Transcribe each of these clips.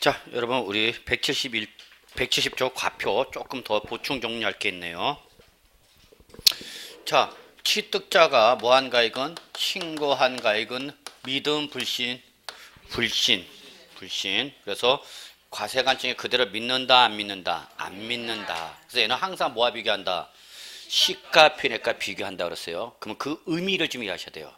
자, 여러분 우리 170조 과표 조금 더 보충 정리할 게 있네요. 자, 취득자가 뭐한 가액은 신고한 가액은 믿음, 불신. 그래서 과세관청이 그대로 믿는다, 안 믿는다? 안 믿는다. 그래서 얘는 항상 뭐와 비교한다? 시가 표준액과 비교한다 그랬어요. 그러면 그 의미를 좀 이해하셔야 돼요.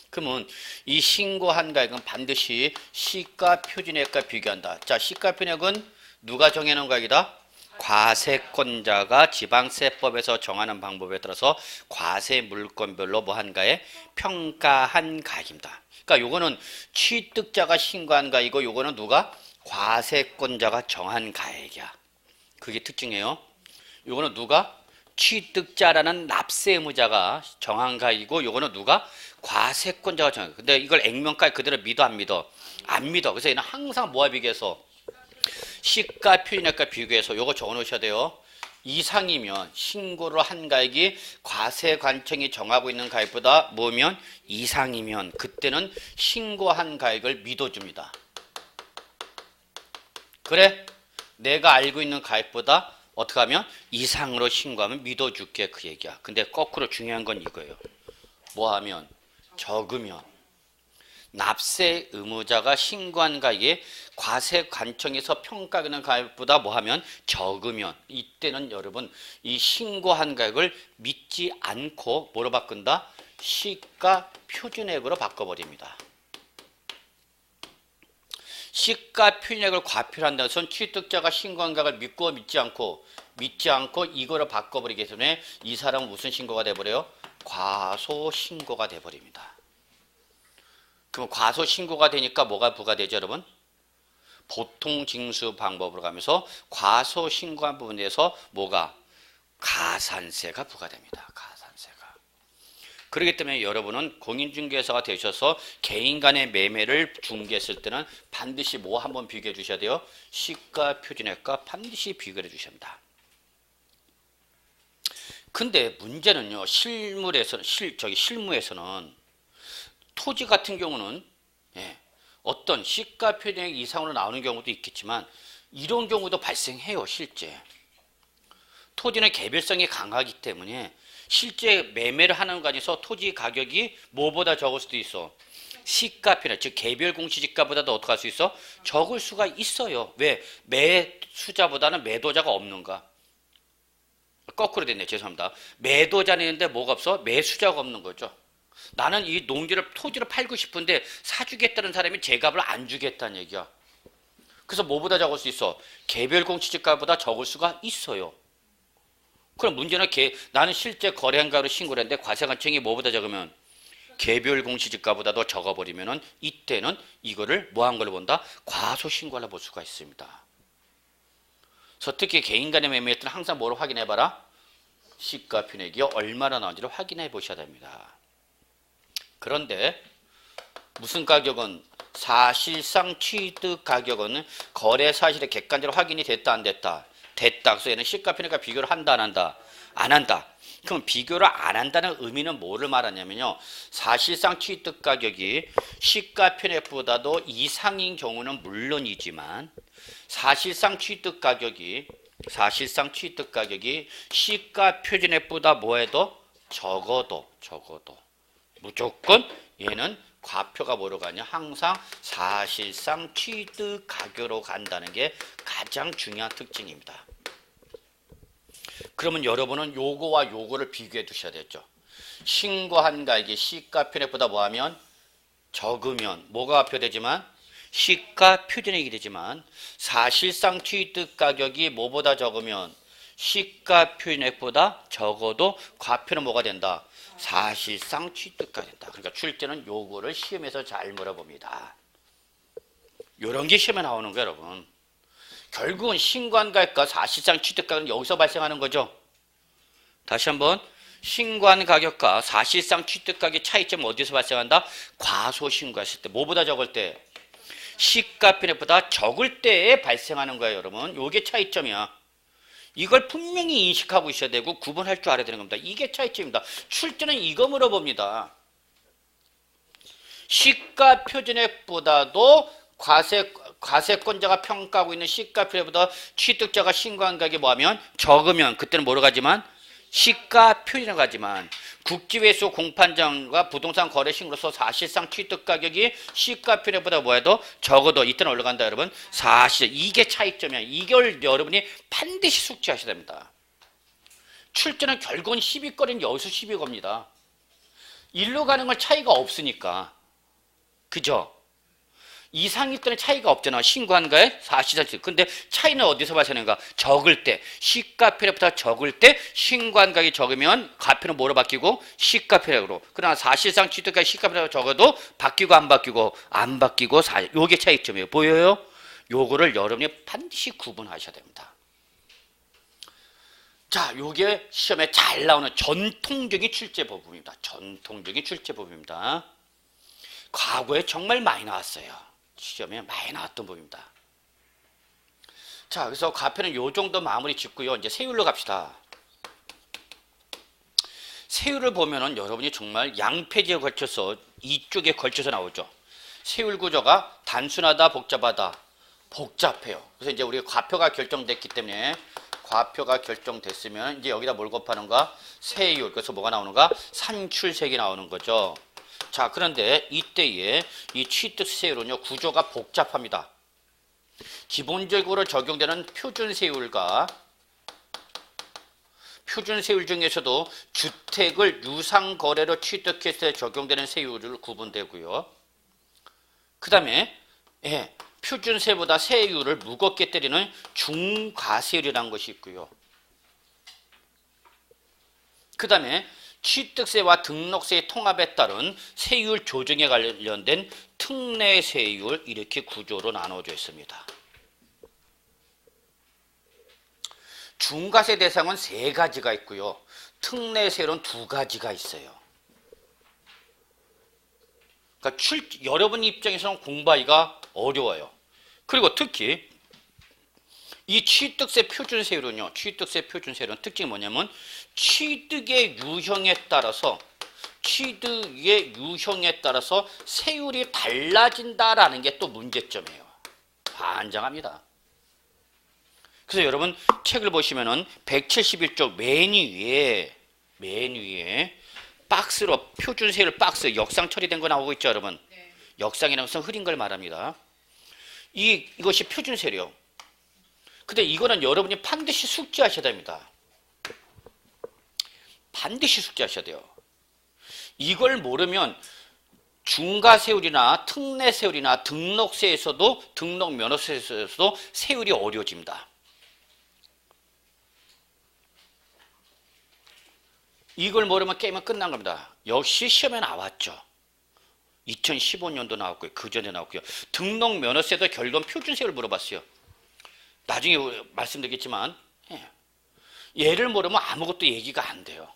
그러면 이 신고한 가액은 반드시 시가 표준액과 비교한다. 자, 시가 표준액은 누가 정해놓은 가액이다? 과세권자가 지방세법에서 정하는 방법에 따라서 과세 물건별로 뭐한 가액? 평가한 가액입니다. 그러니까 요거는 취득자가 신고한 가액이고 요거는 누가? 과세권자가 정한 가액이야. 그게 특징이에요. 요거는 누가? 취득자라는 납세 의무자가 정한 가액이고 요거는 누가? 과세권자가 정한 가액. 근데 이걸 액면가에 그대로 믿어 안 믿어? 안 믿어. 그래서 얘는 항상 뭐와 비교해서? 시가 표준액과 비교해서 요거 적어 놓으셔야 돼요. 이상이면 신고를 한 가액이 과세관청이 정하고 있는 가액보다 뭐면 이상이면 그때는 신고한 가액을 믿어줍니다. 그래? 내가 알고 있는 가액보다 어떻게 하면 이상으로 신고하면 믿어줄게 그 얘기야. 근데 거꾸로 중요한 건 이거예요. 뭐 하면? 적으면. 납세 의무자가 신고한 가액이 과세관청에서 평가하는 가액보다 뭐 하면? 적으면. 이때는 여러분 이 신고한 가액을 믿지 않고 뭐로 바꾼다? 시가 표준액으로 바꿔버립니다. 시가 표준액을 과표를 한다는 것은 취득자가 신고한 가액을 믿고 믿지 않고 이거를 바꿔버리기 때문에 이 사람은 무슨 신고가 돼버려요? 과소신고가 돼버립니다. 그럼 과소신고가 되니까 뭐가 부과되죠 여러분? 보통징수 방법으로 가면서 과소신고한 부분에 대해서 뭐가? 가산세가 부과됩니다. 가산세가. 그렇기 때문에 여러분은 공인중개사가 되셔서 개인 간의 매매를 중개했을 때는 반드시 뭐 한번 비교해 주셔야 돼요? 시가 표준액과 반드시 비교해 주셔야 합니다. 근데 문제는요. 실무에서는 토지 같은 경우는 어떤 시가 표준액 이상으로 나오는 경우도 있겠지만 이런 경우도 발생해요. 실제. 토지는 개별성이 강하기 때문에 실제 매매를 하는 과정에서 토지 가격이 뭐보다 적을 수도 있어. 시가 표준액, 즉 개별 공시지가보다도 어떻게 할 수 있어? 적을 수가 있어요. 왜? 매수자보다는 매도자가 없는가? 거꾸로 됐네. 죄송합니다. 매도자는 있는데 뭐가 없어? 매수자가 없는 거죠. 나는 이 토지를 팔고 싶은데 사주겠다는 사람이 제 값을 안 주겠다는 얘기야. 그래서 뭐보다 적을 수 있어? 개별 공시지가보다 적을 수가 있어요. 그럼 문제는 나는 실제 거래한 가로 신고를 했는데 과세관청이 뭐보다 적으면 개별 공시지가보다도 적어버리면은 이때는 이거를 뭐한 걸로 본다? 과소신고를 볼 수가 있습니다. 그래서 특히 개인 간의 매매할 때는 항상 뭐를 확인해봐라? 시가 표준액이 얼마나 나온지를 확인해 보셔야 됩니다. 그런데 무슨 가격은 사실상 취득 가격은 거래 사실의 객관적으로 확인이 됐다 안 됐다? 됐다. 그래서 얘는 시가 표준액과 비교를 한다 안 한다? 안 한다. 그럼 비교를 안 한다는 의미는 뭐를 말하냐면요. 사실상 취득 가격이 시가 표준액보다도 이상인 경우는 물론이지만 사실상 취득 가격이 시가 표준액보다 뭐해도 적어도 무조건 얘는 과표가 뭐로 가냐? 항상 사실상 취득 가격으로 간다는 게 가장 중요한 특징입니다. 그러면 여러분은 요거와 요거를 비교해 두셔야 되죠. 신고한 가액이 시가 표준액보다 뭐하면? 적으면 뭐가 과표되지만? 시가 표준액이 되지만 사실상 취득 가격이 뭐보다 적으면? 시가 표준액보다 적어도 과표는 뭐가 된다? 사실상 취득가 된다. 그러니까 출제는 요거를 시험에서 잘 물어봅니다. 요런 게 시험에 나오는 거예요, 여러분. 결국은 신고한 가격과 사실상 취득가는 여기서 발생하는 거죠. 다시 한번 신고한 가격과 사실상 취득가격의 차이점은 어디서 발생한다? 과소신고했을 때. 뭐보다 적을 때? 시가 표준액보다 적을 때에 발생하는 거예요, 여러분. 요게 차이점이야. 이걸 분명히 인식하고 있어야 되고 구분할 줄 알아야 되는 겁니다. 이게 차이점입니다. 출제는 이거 물어봅니다. 시가 표준액보다도 과세권자가 평가하고 있는 시가표준보다 취득자가 신고한 가격이 뭐하면 적으면 그때는 뭐로 가지만 시가표준으로 가지만 국지회수 공판장과 부동산 거래 신고로서 사실상 취득가격이 시가표준보다 뭐해도 적어도 이때는 올라간다 여러분. 사실 이게 차이점이야. 이걸 여러분이 반드시 숙지하셔야 됩니다. 출제는 결국은 시비거리는 여기서 시비겁니다. 일로 가는 건 차이가 없으니까. 그죠? 이상일 때는 차이가 없잖아. 신고한 거에 사실상. 근데 차이는 어디서 발생하는가? 적을 때. 시가표준보다 적을 때 신고한 가격이 적으면 가표는 뭐로 바뀌고? 시가표준으로. 그러나 사실상 취득가격이 시가표준보다 적어도 바뀌고 안 바뀌고 안 바뀌고 요게 차이점이에요. 보여요? 요거를 여러분이 반드시 구분하셔야 됩니다. 자, 요게 시험에 잘 나오는 전통적인 출제법입니다. 전통적인 출제법입니다. 과거에 정말 많이 나왔어요. 시험에 많이 나왔던 법입니다. 자, 그래서 가표는 요 정도 마무리 짓고요. 이제 세율로 갑시다. 세율을 보면은 여러분이 정말 양페이지에 걸쳐서 이쪽에 걸쳐서 나오죠. 세율 구조가 단순하다, 복잡하다. 복잡해요. 그래서 이제 우리가 과표가 결정됐기 때문에 과표가 결정됐으면 이제 여기다 뭘 곱하는가? 세율. 그래서 뭐가 나오는가? 산출색이 나오는 거죠. 자, 그런데 이때에 이 취득세율은요, 구조가 복잡합니다. 기본적으로 적용되는 표준세율과 표준세율 중에서도 주택을 유상거래로 취득했을 때 적용되는 세율을 구분되고요. 그 다음에 표준세보다 세율을 무겁게 때리는 중과세율이라는 것이 있고요. 그 다음에 취득세와 등록세의 통합에 따른 세율 조정에 관련된 특례세율 이렇게 구조로 나눠져 있습니다. 중과세 대상은 3가지가 있고요. 특례세율은 2가지가 있어요. 그러니까 여러분 입장에서는 공부하기가 어려워요. 그리고 특히 이 취득세 표준세율은요. 취득세 표준세율은 특징이 뭐냐면 취득의 유형에 따라서 세율이 달라진다라는 게 또 문제점이에요. 반장합니다. 그래서 여러분 책을 보시면은 171쪽 맨 위에 박스로 표준세율 박스 역상 처리된 거 나오고 있죠, 여러분. 네. 역상이라는 것은 흐린 걸 말합니다. 이것이 표준세율이요. 근데 이거는 여러분이 반드시 숙지하셔야 됩니다. 반드시 숙지하셔야 돼요. 이걸 모르면 중과세율이나 특례세율이나 등록세에서도 등록면허세에서도 세율이 어려워집니다. 이걸 모르면 게임은 끝난 겁니다. 역시 시험에 나왔죠. 2015년도 나왔고요. 그 전에 나왔고요. 등록면허세도 결국은 표준세율을 물어봤어요. 나중에 말씀드리겠지만 얘를 모르면 아무것도 얘기가 안 돼요.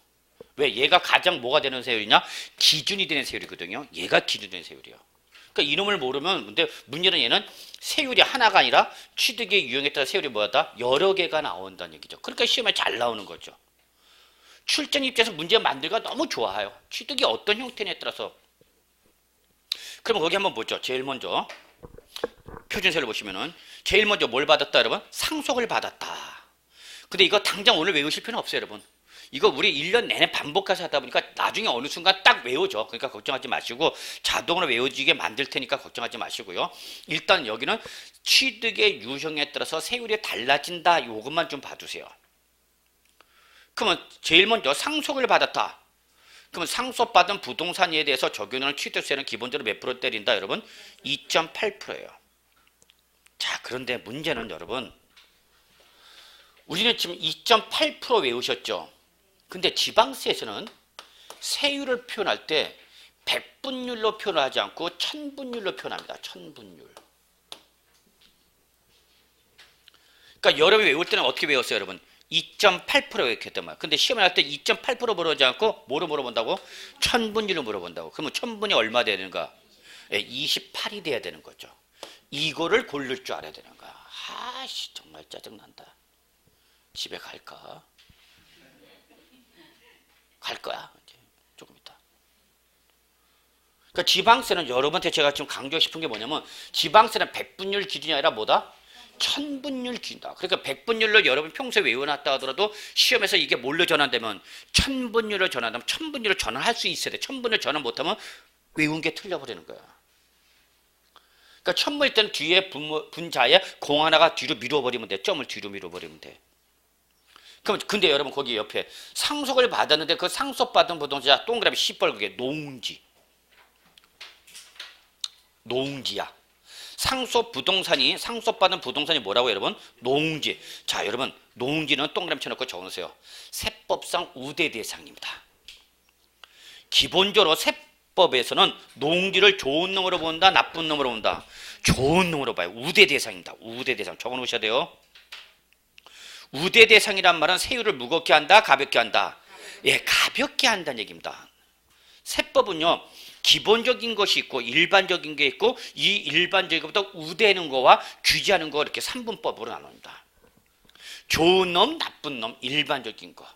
왜? 얘가 가장 뭐가 되는 세율이냐? 기준이 되는 세율이거든요. 얘가 기준이 되는 세율이에요. 그러니까 이놈을 모르면 근데 문제는 얘는 세율이 하나가 아니라 취득의 유형에 따라 세율이 뭐다? 여러 개가 나온다는 얘기죠. 그러니까 시험에 잘 나오는 거죠. 출전 입장에서 문제 만들기가 너무 좋아요. 취득이 어떤 형태냐에 따라서. 그럼 거기 한번 보죠. 제일 먼저 표준세율을 보시면은 제일 먼저 뭘 받았다 여러분? 상속을 받았다. 근데 이거 당장 오늘 외우실 필요는 없어요 여러분. 이거 우리 1년 내내 반복해서 하다 보니까 나중에 어느 순간 딱 외우죠. 그러니까 걱정하지 마시고 자동으로 외워지게 만들 테니까 걱정하지 마시고요. 일단 여기는 취득의 유형에 따라서 세율이 달라진다. 이것만 좀 봐두세요. 그러면 제일 먼저 상속을 받았다. 그러면 상속받은 부동산에 대해서 적용하는 취득세는 기본적으로 몇 프로 때린다 여러분? 2.8%예요. 자, 그런데 문제는 여러분 우리는 지금 2.8% 외우셨죠? 근데 지방세에서는 세율을 표현할 때 백분율로 표현하지 않고 천분율로 표현합니다. 천분율. 그러니까 여러분이 외울 때는 어떻게 외웠어요 여러분? 2.8% 외웠단 말이에요. 근데 시험을 할 때 2.8% 물어보지 않고 뭐로 물어본다고? 천분율로 물어본다고. 그러면 천분이 얼마 돼야 되는가? 28이 돼야 되는 거죠. 이거를 고를 줄 알아야 되는 거야. 아씨 정말 짜증난다. 집에 갈까? 갈 거야. 이제 조금 있다. 그러니까 지방세는 여러분한테 제가 지금 강조하고 싶은 게 뭐냐면 지방세는 백분율 기준이 아니라 뭐다? 천분율 기준이다. 그러니까 백분율로 여러분 평소에 외워놨다 하더라도 시험에서 이게 뭘로 전환되면 천분율로 전환하면 천분율로 전환할 수 있어야 돼. 천분율 전환 못하면 외운 게 틀려버리는 거야. 그러니까 천분일 때는 뒤에 분자에 공 하나가 뒤로 밀어버리면 돼. 점을 뒤로 밀어버리면 돼. 그럼 근데 여러분 거기 옆에 상속을 받았는데 그 상속받은 부동산 동그라미 시뻘겋게 농지. 농지야. 상속받은 부동산이 뭐라고 여러분? 농지. 자, 여러분 농지는 동그라미 쳐놓고 적어놓으세요. 세법상 우대 대상입니다. 기본적으로 세법에서는 농지를 좋은 놈으로 본다, 나쁜 놈으로 본다. 좋은 놈으로 봐요. 우대 대상입니다. 우대 대상 적어놓으셔야 돼요. 우대 대상이란 말은 세율을 무겁게 한다, 가볍게 한다. 예, 가볍게 한다는 얘기입니다. 세법은요, 기본적인 것이 있고 일반적인 게 있고 이 일반적인 것보다 우대하는 거와 규제하는 거 이렇게 3분법으로 나눕니다. 좋은 놈, 나쁜 놈, 일반적인 거.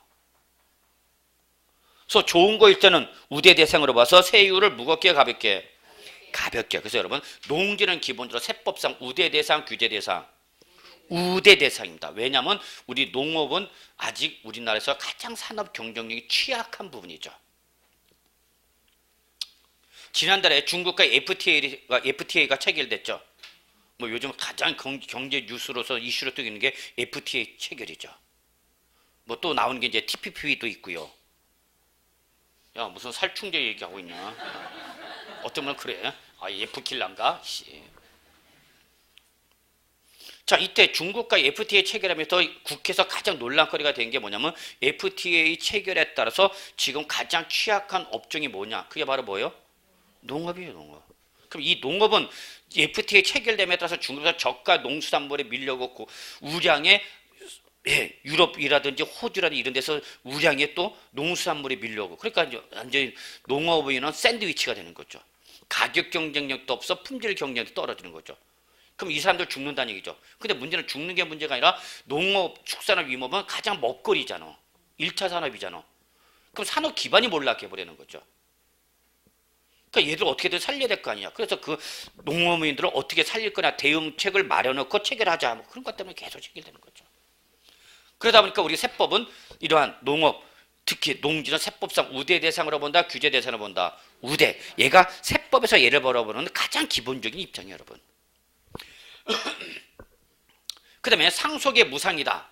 그래서 좋은 거일 때는 우대 대상으로 봐서 세율을 무겁게 가볍게. 그래서 여러분 농지는 기본적으로 세법상 우대 대상, 규제 대상. 우대 대상입니다. 왜냐하면 우리 농업은 아직 우리나라에서 가장 산업 경쟁력이 취약한 부분이죠. 지난달에 중국과 FTA가 체결됐죠. 뭐 요즘 가장 경제 뉴스로서 이슈로 뜨고 있는 게 FTA 체결이죠. 뭐 또 나오는 게 이제 TPP도 있고요. 야, 무슨 살충제 얘기하고 있냐? 어떤 분은 그래. 아, F킬란가? 자, 이때 중국과 FTA 체결하면서 국회에서 가장 논란거리가 된 게 뭐냐면 FTA 체결에 따라서 지금 가장 취약한 업종이 뭐냐? 그게 바로 뭐예요? 농업이에요, 농업. 그럼 이 농업은 FTA 체결됨에 따라서 중국에서 저가 농수산물에 밀려갖고 우량에 유럽이라든지 호주라든지 이런 데서 우량에 또 농수산물이 밀려오고 그러니까 완전히 농업인은 샌드위치가 되는 거죠. 가격 경쟁력도 없어 품질 경쟁력도 떨어지는 거죠. 그럼 이 사람들 죽는다는 얘기죠. 근데 문제는 죽는 게 문제가 아니라 농업, 축산업, 임업은 가장 먹거리잖아. 1차 산업이잖아. 그럼 산업 기반이 몰락해버리는 거죠. 그러니까 얘들 어떻게든 살려야 될 거 아니야. 그래서 그 농업인들을 어떻게 살릴 거냐 대응책을 마련해놓고 체결하자. 뭐 그런 것 때문에 계속 체결되는 거죠. 그러다 보니까 우리 세법은 이러한 농업, 특히 농지는 세법상 우대 대상으로 본다, 규제 대상으로 본다. 우대. 얘가 세법에서 예를 벌어보는 가장 기본적인 입장이에요, 여러분. 그 다음에 상속의 무상이다.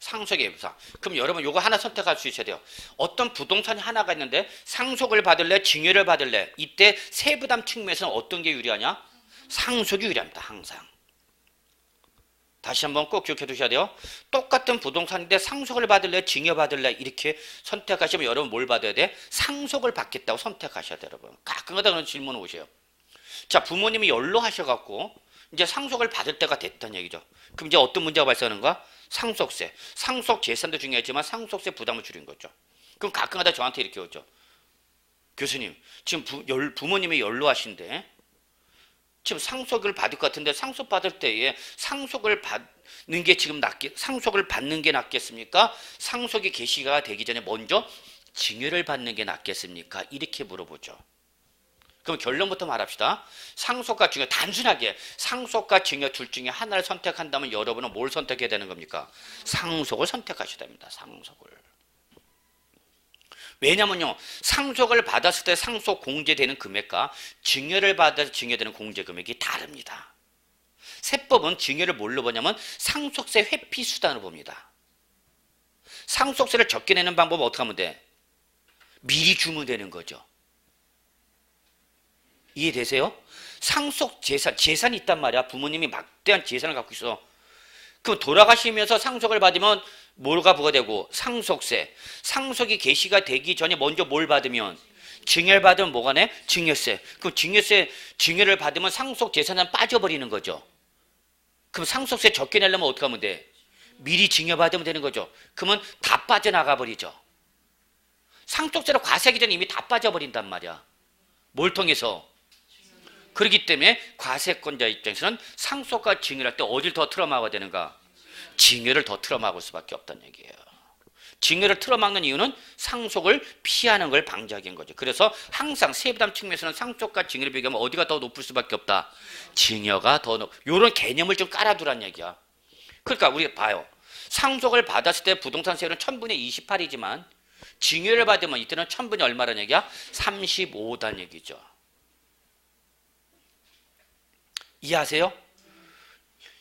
상속의 무상. 그럼 여러분 요거 하나 선택할 수 있어야 돼요. 어떤 부동산이 하나가 있는데 상속을 받을래, 증여를 받을래. 이때 세부담 측면에서는 어떤 게 유리하냐? 상속이 유리합니다. 항상. 다시 한번 꼭 기억해 두셔야 돼요. 똑같은 부동산인데 상속을 받을래, 증여받을래 이렇게 선택하시면 여러분 뭘 받아야 돼? 상속을 받겠다고 선택하셔야 돼요, 여러분. 가끔가다 그런 질문 오세요. 자, 부모님이 연로하셔갖고 이제 상속을 받을 때가 됐다는 얘기죠. 그럼 이제 어떤 문제가 발생하는가? 상속세. 상속 재산도 중요하지만 상속세 부담을 줄인 거죠. 그럼 가끔가다 저한테 이렇게 오죠. 교수님, 지금 부모님이 연로하신데 지금 상속을 받을 것 같은데 상속 받을 때에 상속을 받는 게 지금 상속을 받는 게 낫겠습니까? 상속이 개시가 되기 전에 먼저 증여를 받는 게 낫겠습니까? 이렇게 물어보죠. 그럼 결론부터 말합시다. 상속과 증여, 단순하게 상속과 증여 둘 중에 하나를 선택한다면 여러분은 뭘 선택해야 되는 겁니까? 상속을 선택하셔야 됩니다. 상속을. 왜냐면요, 상속을 받았을 때 상속 공제되는 금액과 증여를 받아서 증여되는 공제 금액이 다릅니다. 세법은 증여를 뭘로 보냐면 상속세 회피 수단으로 봅니다. 상속세를 적게 내는 방법은 어떻게 하면 돼? 미리 주면 되는 거죠. 이해되세요? 상속 재산이 있단 말이야. 부모님이 막대한 재산을 갖고 있어. 그럼 돌아가시면서 상속을 받으면 뭐가 부과되고? 상속세. 상속이 개시가 되기 전에 먼저 뭘 받으면? 증여를 받으면 뭐가 내? 증여세. 그럼 증여를 받으면 상속 재산은 빠져버리는 거죠. 그럼 상속세 적게 내려면 어떻게 하면 돼? 미리 증여받으면 되는 거죠. 그러면 다 빠져나가 버리죠. 상속세로 과세하기 전에 이미 다 빠져버린단 말이야. 뭘 통해서? 그렇기 때문에 과세권자 입장에서는 상속과 증여를 할 때 어딜 더 틀어막아야 되는가? 증여를 더 틀어막을 수밖에 없다는 얘기예요. 증여를 틀어막는 이유는 상속을 피하는 걸 방지하기 위한 거죠. 그래서 항상 세부담 측면에서는 상속과 증여를 비교하면 어디가 더 높을 수밖에 없다. 증여가 더 높. 이런 개념을 좀 깔아두란 얘기야. 그러니까 우리가 봐요. 상속을 받았을 때 부동산 세율은 1000분의 28이지만 증여를 받으면 이때는 1000분의 얼마란 얘기야? 35단 얘기죠. 이해하세요?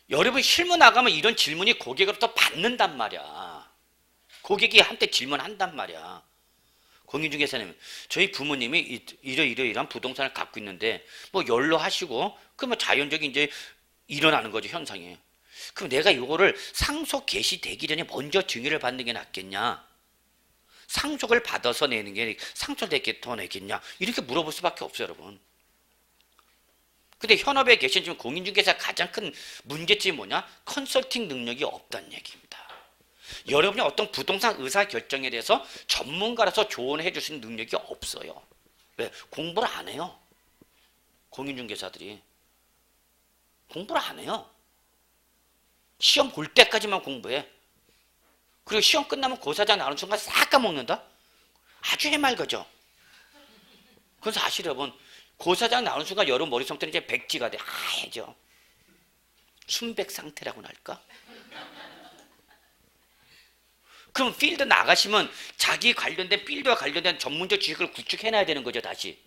여러분 실무 나가면 이런 질문이 고객으로부터 받는단 말이야. 고객이 한테 질문한단 말이야. 공인중개사님, 저희 부모님이 이러이러이러한 부동산을 갖고 있는데 뭐 연로하시고 그러면 자연적인 이제 일어나는 거죠, 현상이. 그럼 내가 이거를 상속 개시되기 전에 먼저 증여를 받는 게 낫겠냐? 상속을 받아서 내는 게 상속될 게 더 내겠냐? 이렇게 물어볼 수밖에 없어요, 여러분. 근데 현업에 계신 지금 공인중개사 가장 큰 문제점이 뭐냐? 컨설팅 능력이 없다는 얘기입니다. 여러분이 어떤 부동산 의사결정에 대해서 전문가라서 조언해 줄 수 있는 능력이 없어요. 왜? 공부를 안 해요. 공인중개사들이. 공부를 안 해요. 시험 볼 때까지만 공부해. 그리고 시험 끝나면 고사장 나오는 순간 싹 까먹는다? 아주 해맑아져. 그래서 사실 여러분, 고사장 나오는 순간 여러분 머리 상태는 이제 백지가 돼. 하얘져. 순백 상태라고나 할까? 그럼 필드 나가시면 자기 관련된 필드와 관련된 전문적 지식을 구축해놔야 되는 거죠, 다시.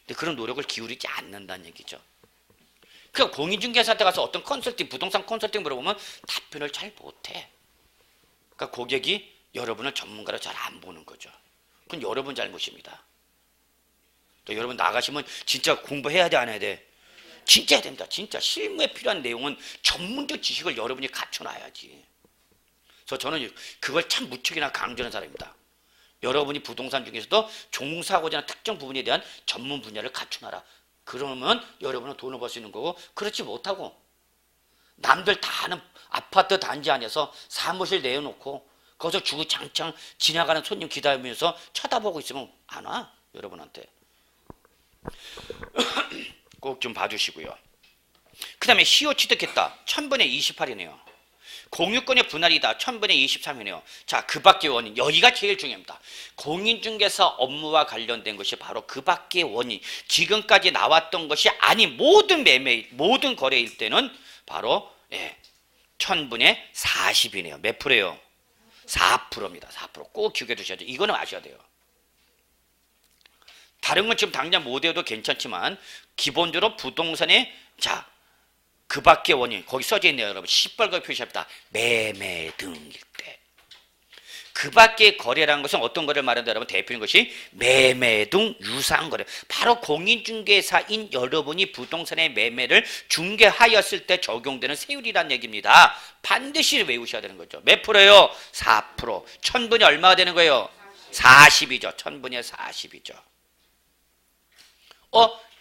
근데 그런 노력을 기울이지 않는다는 얘기죠. 그러니까 공인중개사한테 가서 어떤 컨설팅, 부동산 컨설팅 물어보면 답변을 잘 못해. 그러니까 고객이 여러분을 전문가로 잘 안 보는 거죠. 그건 여러분 잘못입니다. 또 여러분 나가시면 진짜 공부해야 돼, 안 해야 돼? 진짜 해야 됩니다. 진짜 실무에 필요한 내용은 전문적 지식을 여러분이 갖춰놔야지. 그래서 저는 그걸 참 무척이나 강조하는 사람입니다. 여러분이 부동산 중에서도 종사하고자 하는 특정 부분에 대한 전문 분야를 갖춰놔라. 그러면 여러분은 돈을 벌 수 있는 거고, 그렇지 못하고 남들 다 아는 아파트 단지 안에서 사무실 내어놓고 거기서 주구장창 지나가는 손님 기다리면서 쳐다보고 있으면 안 와, 여러분한테. 꼭 좀 봐주시고요. 그 다음에 시효 취득했다. 1000분의 28이네요. 공유권의 분할이다. 1000분의 23이네요. 자, 그 밖의 원인. 여기가 제일 중요합니다. 공인중개사 업무와 관련된 것이 바로 그 밖의 원인. 지금까지 나왔던 것이 아닌 모든 매매, 모든 거래일 때는 바로 1000분의 40이네요. 몇 프로예요? 4%입니다. 4%. 꼭 기억해 두셔야죠. 이거는 아셔야 돼요. 다른 건 지금 당장 못 외워도 괜찮지만 기본적으로 부동산의 그 밖의 원인, 거기 써져 있네요, 여러분. 시뻘겋게 표시합니다. 매매 등일 때. 그 밖의 거래라는 것은 어떤 거래를 말한다, 여러분? 대표적인 것이 매매 등 유사한 거래. 바로 공인중개사인 여러분이 부동산의 매매를 중개하였을 때 적용되는 세율이란 얘기입니다. 반드시 외우셔야 되는 거죠. 몇 프로예요? 4%. 1000분이 얼마가 되는 거예요? 40이죠. 1000분의 40이죠.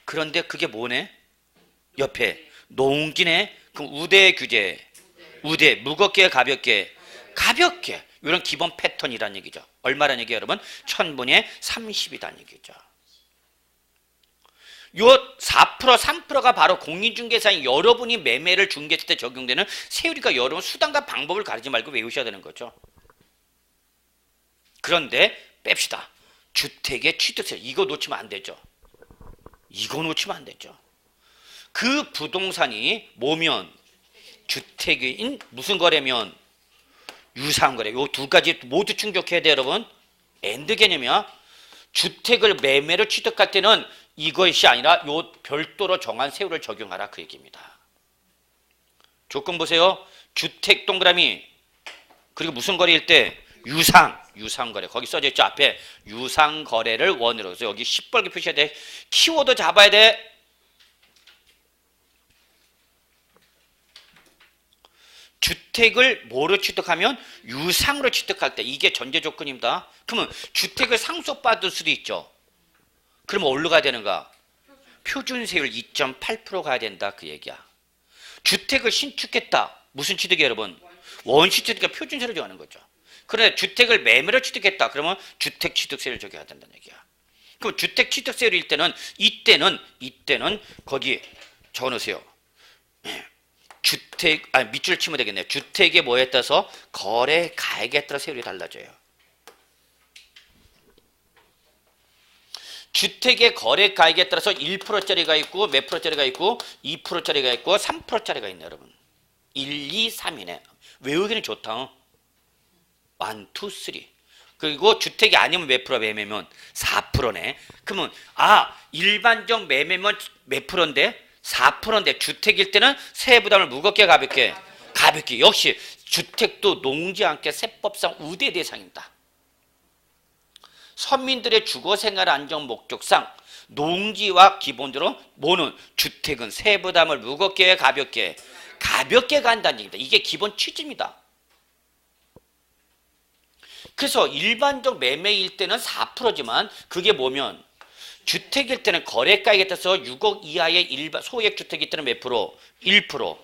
그런데 그게 뭐네? 옆에 농기네. 그럼 우대 규제. 우대 무겁게 가볍게. 가볍게. 이런 기본 패턴이란 얘기죠. 얼마란 얘기예요, 여러분? 1000분의 30이란 얘기죠. 요 4%, 3%가 바로 공인중개사인 여러분이 매매를 중개했을 때 적용되는 세율이니까 여러분 수단과 방법을 가리지 말고 외우셔야 되는 거죠. 그런데 뺍시다. 주택의 취득세. 이거 놓치면 안 되죠. 이거 놓치면 안 되죠. 그 부동산이 뭐면 주택인 무슨 거래면 유사한 거래. 요 두 가지 모두 충족해야 돼요, 여러분. 엔드 개념이야. 주택을 매매로 취득할 때는 이것이 아니라 요 별도로 정한 세율을 적용하라, 그 얘기입니다. 조건 보세요. 주택 동그라미 그리고 무슨 거래일 때 유상 거래. 거기 써져 있죠, 앞에. 유상 거래를 원으로. 그래서 여기 시뻘게 표시해야 돼. 키워드 잡아야 돼. 주택을 뭐로 취득하면? 유상으로 취득할 때. 이게 전제 조건입니다. 그러면 주택을 상속받을 수도 있죠. 그러면 어디로 가야 되는가? 표준세율 2.8% 가야 된다, 그 얘기야. 주택을 신축했다. 무슨 취득이에요, 여러분? 원시취득이니까 표준세를 정하는 거죠. 그런데 주택을 매매로 취득했다. 그러면 주택취득세를 적용해야 된다는 얘기야. 그럼 주택취득세율일 때는 이때는 거기 적어놓으세요. 밑줄을 치면 되겠네요. 주택의 뭐에 따라서 거래 가액에 따라 세율이 달라져요. 주택의 거래 가액에 따라서 1%짜리가 있고 몇 %짜리가 있고 2%짜리가 있고 3%짜리가 있네요, 여러분. 1, 2, 3이네. 외우기는 좋다. 1, 2, 3. 그리고 주택이 아니면 몇 프로 매매면 4%네. 그러면 일반적 매매면 몇 %인데? 4%인데 주택일 때는 세액 부담을 무겁게 가볍게? 가볍게. 역시 주택도 농지 않게 세법상 우대 대상입니다. 서민들의 주거생활 안정 목적상 농지와 기본적으로 뭐는 주택은 세액 부담을 무겁게 가볍게? 가볍게 간다는 얘기입니다. 이게 기본 취지입니다. 그래서 일반적 매매일 때는 4%지만 그게 뭐면 주택일 때는 거래가액에 따라서 6억 이하의 일반 소액 주택일 때는 몇 프로? 1%.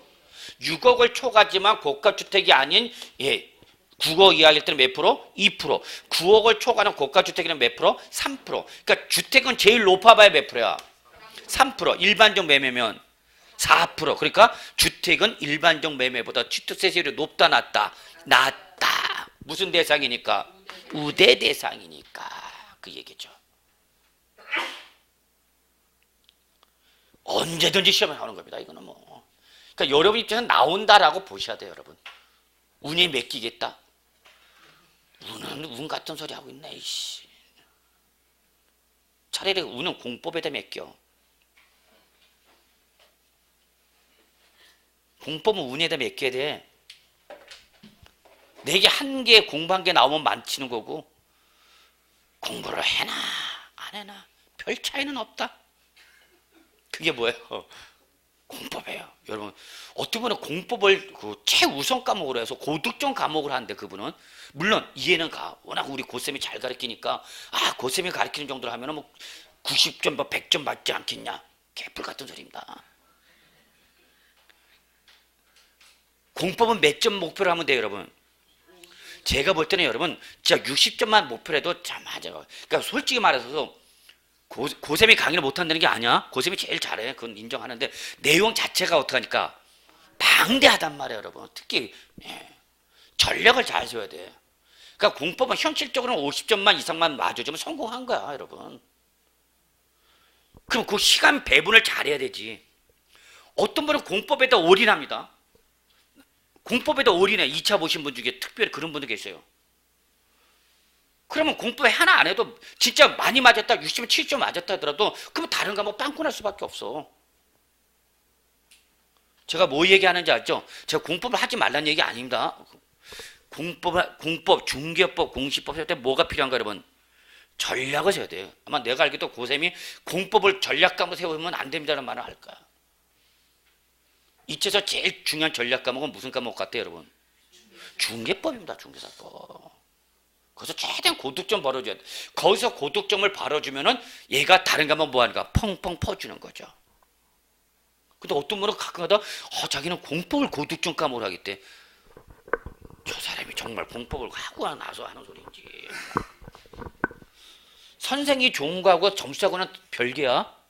6억을 초과하지만 고가주택이 아닌 9억 이하일 때는 몇 프로? 2%. 9억을 초과하는 고가주택이는 몇 프로? 3%. 그러니까 주택은 제일 높아봐야 몇 프로야? 3%. 일반적 매매면 4%. 그러니까 주택은 일반적 매매보다 취득세율이 높다 낮다? 낮다. 무슨 대상이니까? 우대 대상이니까. 그 얘기죠. 언제든지 시험에 나오는 겁니다. 이거는 뭐. 그러니까 여러분 입장에서 나온다라고 보셔야 돼요, 여러분. 운이 맡기겠다. 운은 운 같은 소리 하고 있네, 이씨. 차라리 운은 공법에다 맡겨. 공법은 운에다 맡겨야 돼. 내게 한 개 공부한 게 나오면 만치는 거고 공부를 해나 안 해나 별 차이는 없다. 그게 뭐예요? 공법이에요. 여러분 어떻게 보면 공법을 그 최우선 과목으로 해서 고득점 과목을 하는데 그분은 물론 이해는 가. 워낙 우리 고쌤이 잘 가르치니까 고쌤이 가르치는 정도로 하면 뭐 90점, 100점 맞지 않겠냐. 개뿔 같은 소리입니다. 공법은 몇 점 목표로 하면 돼요, 여러분? 제가 볼 때는 여러분 진짜 60점만 목표로 해도 참 맞아요. 그러니까 솔직히 말해서 고쌤이 강의를 못한다는 게 아니야. 고쌤이 제일 잘해. 그건 인정하는데 내용 자체가 어떡하니까 방대하단 말이에요, 여러분. 특히 전략을 잘 세워야 돼. 그러니까 공법은 현실적으로는 50점만 이상만 맞아주면 성공한 거야, 여러분. 그럼 그 시간 배분을 잘해야 되지. 어떤 분은 공법에다 올인합니다. 공법에다 올인해. 2차 보신 분 중에 특별히 그런 분도 계세요. 그러면 공법에 하나 안 해도 진짜 많이 맞았다, 60점, 70점 맞았다 하더라도 그러면 다른 과목 빵꾸 날 수밖에 없어. 제가 뭐 얘기하는지 알죠? 제가 공법을 하지 말라는 얘기 아닙니다. 공법, 중개법, 공시법 세울 때 뭐가 필요한가 여러분? 전략을 세워야 돼요. 아마 내가 알기도 고쌤이 공법을 전략 과목 세우면 안 됩니다라는 말을 할 거야. 이체에서 제일 중요한 전략 과목은 무슨 과목 같아요, 여러분? 중개법입니다, 중개사법. 거기서 최대한 고득점 벌어줘야 돼. 거기서 고득점을 벌어주면은 얘가 다른 과목 뭐 하는가? 펑펑 퍼주는 거죠. 근데 어떤 분은 가끔가다 자기는 공법을 고득점 과목으로 하겠대. 저 사람이 정말 공법을 하고 나서 하는 소리인지. 선생이 좋은 거하고 점수하고는 별개야.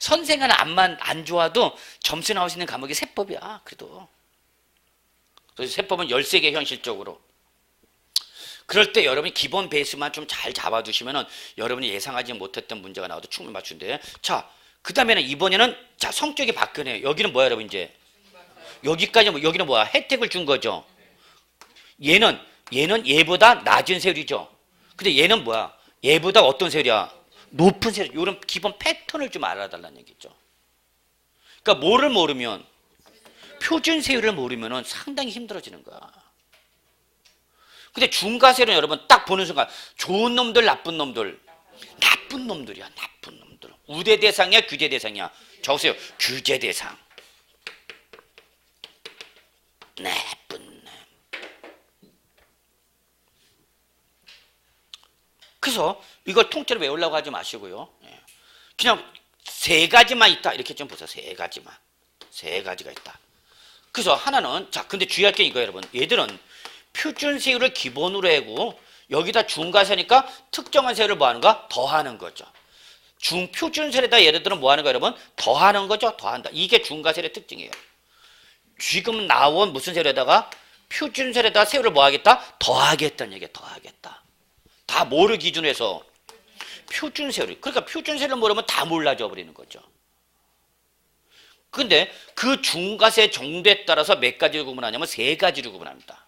선생은 안 좋아도 점수 나올 수 있는 과목이 세법이야. 그래도. 그래서 세법은 13개 현실적으로. 그럴 때 여러분이 기본 베이스만 좀 잘 잡아두시면은 여러분이 예상하지 못했던 문제가 나와도 충분히 맞춘대. 자, 그 다음에는 이번에는 자, 성격이 바뀌네. 여기는 뭐야, 여러분 이제? 여기까지 여기는 뭐야? 혜택을 준 거죠. 얘는 얘보다 낮은 세율이죠. 근데 얘는 뭐야? 얘보다 어떤 세율이야? 높은 세율. 이런 기본 패턴을 좀 알아달라는 얘기죠. 그러니까 뭐를 모르면 표준 세율을 모르면 상당히 힘들어지는 거야. 근데 중과세율은 여러분 딱 보는 순간 좋은 놈들, 나쁜 놈들. 나쁜 놈들이야, 나쁜 놈들. 우대 대상이야, 규제 대상이야? 적으세요. 규제 대상. 나쁜 놈. 그래서 이걸 통째로 외우려고 하지 마시고요. 그냥 세 가지만 있다. 이렇게 좀 보세요. 세 가지만. 세 가지가 있다. 그래서 하나는 자, 근데 주의할 게 이거예요, 여러분. 얘들은 표준 세율을 기본으로 하고 여기다 중과세니까 특정한 세율을 뭐 하는가? 더하는 거죠. 표준세율에다 예를 들어 뭐 하는 거예요, 여러분? 더하는 거죠. 더한다. 이게 중과세율의 특징이에요. 지금 나온 무슨 세율에다가 표준세율에다가 세율을 뭐 하겠다? 더하겠다는 얘기야. 더하겠다. 다 뭐를 기준으로 해서? 표준세율. 그러니까 표준세율을 모르면 다 몰라져 버리는 거죠. 근데 그 중과세 정도에 따라서 몇 가지를 구분하냐면 세 가지를 구분합니다.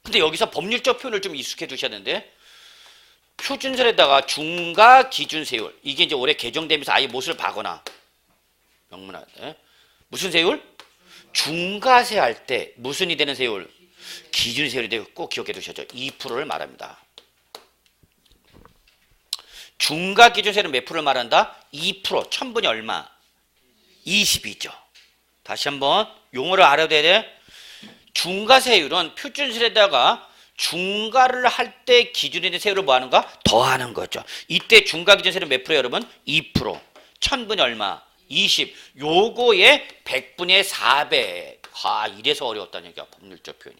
근데 여기서 법률적 표현을 좀 익숙해 두셔야 되는데, 표준세율에다가 중과 기준세율, 이게 이제 올해 개정되면서 아예 못을 박거나 명문화돼. 무슨 세율? 중과세 할 때 무슨이 되는 세율? 기준세율이 되고 꼭 기억해 두셔야죠. 2%를 말합니다. 중과 기준세율은 몇 프로를 말한다? 2%. 1000분이 얼마? 22죠. 다시 한번 용어를 알아둬야 돼. 중과세율은 표준세율에다가 중과를 할 때 기준이 되는 세율을 뭐 하는가? 더하는 거죠. 이때 중과 기준세율은 몇 프로 여러분? 2%. 1000분이 얼마? 20. 요거의 100분의 4배. 아, 이래서 어려웠다는 얘기야. 법률적 표현이.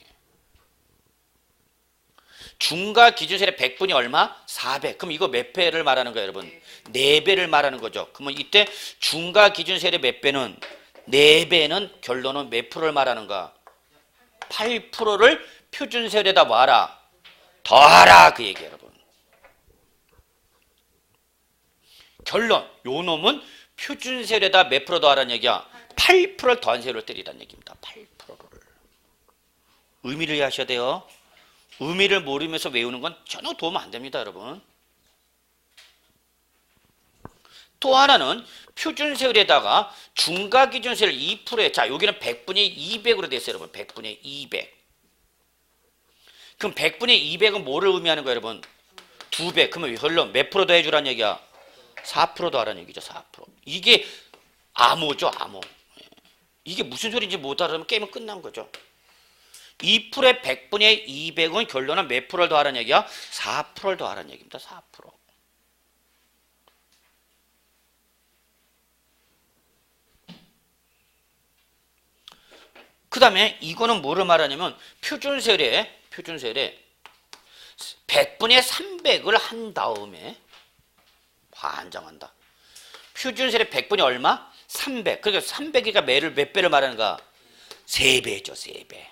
중과 기준세율의 100분이 얼마? 4배. 그럼 이거 몇 배를 말하는 거예요, 여러분? 4배를 말하는 거죠. 그러면 이때 중과 기준세율의 몇 배는? 4배는 결론은 몇 프로를 말하는가? 8%를 표준세율에다 뭐 하라? 더하라. 그 얘기예요, 여러분. 결론. 요 놈은 표준세율에다 몇 프로 더하라는 얘기야? 8%를 더한 세율을 때리라는 얘기입니다. 8%를. 의미를 이해하셔야 돼요. 의미를 모르면서 외우는 건 전혀 도움 안 됩니다, 여러분. 또 하나는 표준세율에다가 중과기준세율 2%에, 자, 여기는 100분의 200으로 됐어요, 여러분. 100분의 200. 그럼 100분의 200은 뭐를 의미하는 거예요, 여러분? 2배. 그러면 결론 몇 프로 더해주라는 얘기야? 4% 더하라는 얘기죠, 4%. 이게 암호죠, 암호. 이게 무슨 소리인지 못 알아보면 게임은 끝난 거죠. 2%에 100분의 200은 결론은 몇 프로를 더하라는 얘기야? 4%를 더하라는 얘기입니다. 4%. 그 다음에 이거는 뭐를 말하냐면 표준세율에 100분의 300을 한 다음에 환장한다. 표준세율의 100분이 얼마? 300. 그러니까 300이가 몇 배를 말하는가? 3배죠. 3배.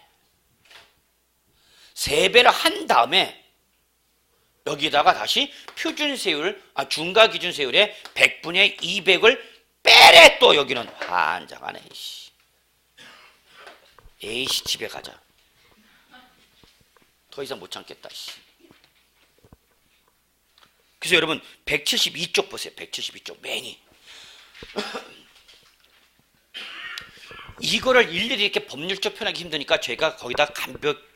3배를 한 다음에 여기다가 다시 표준세율, 중과기준세율의 100분의 200을 빼래. 또 여기는 환장하네. 에이씨, 집에 가자. 더 이상 못 참겠다. 그래서 여러분 172쪽 보세요. 172쪽 매니. 이거를 일일이 이렇게 법률적 표현하기 힘드니까 제가 거기다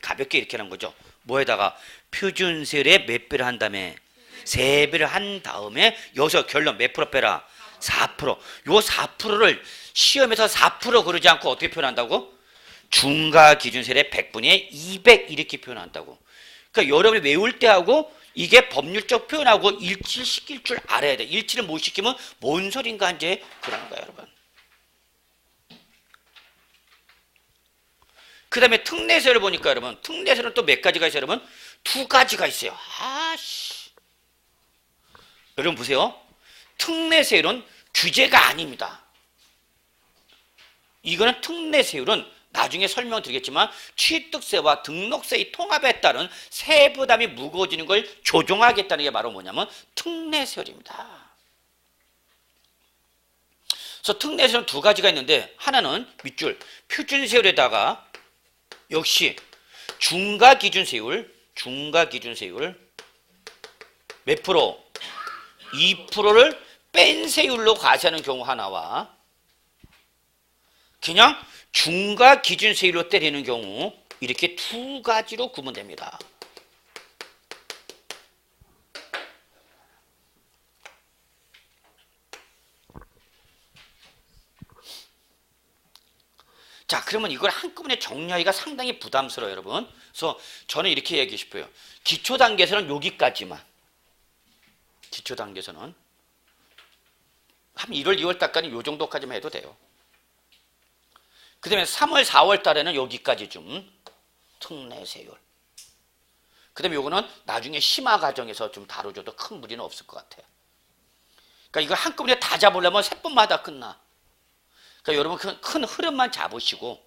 가볍게 이렇게 하는 거죠. 뭐에다가 표준세율의 몇 배를 한 다음에 3배를 한 다음에 여기서 결론 몇 프로 빼라? 4%. 요 4%를 시험에서 4% 그러지 않고 어떻게 표현한다고? 중과기준세율의 100분의 200 이렇게 표현한다고. 그러니까 여러분이 외울 때하고 이게 법률적 표현하고 일치시킬 줄 알아야 돼. 일치를 못 시키면 뭔 소린가 이제 그런 거야, 여러분. 그 다음에 특례세율을 보니까 여러분, 특례세율은 또 몇 가지가 있어요, 여러분? 2가지가 있어요. 아씨. 여러분 보세요. 특례세율은 규제가 아닙니다. 이거는 특례세율은 나중에 설명드리겠지만 취득세와 등록세의 통합에 따른 세부담이 무거워지는 걸 조정하겠다는 게 바로 뭐냐면 특례세율입니다. 그래서 특례세율은 2가지가 있는데 하나는 밑줄 표준세율에다가 역시 중과기준세율 몇 프로? 2%를 뺀 세율로 과세하는 경우 하나와 그냥 중과기준세율로 때리는 경우 이렇게 2가지로 구분됩니다. 자, 그러면 이걸 한꺼번에 정리하기가 상당히 부담스러워요, 여러분. 그래서 저는 이렇게 얘기하고 싶어요. 기초 단계에서는 여기까지만. 기초 단계에서는 한 1월, 2월 달까지 요 정도까지만 해도 돼요. 그 다음에 3월, 4월 달에는 여기까지 좀 특례세율. 그 다음에 요거는 나중에 심화 과정에서 좀 다뤄줘도 큰 무리는 없을 것 같아요. 그러니까 이거 한꺼번에 다 잡으려면 세번마다 끝나. 그러니까 여러분 큰 흐름만 잡으시고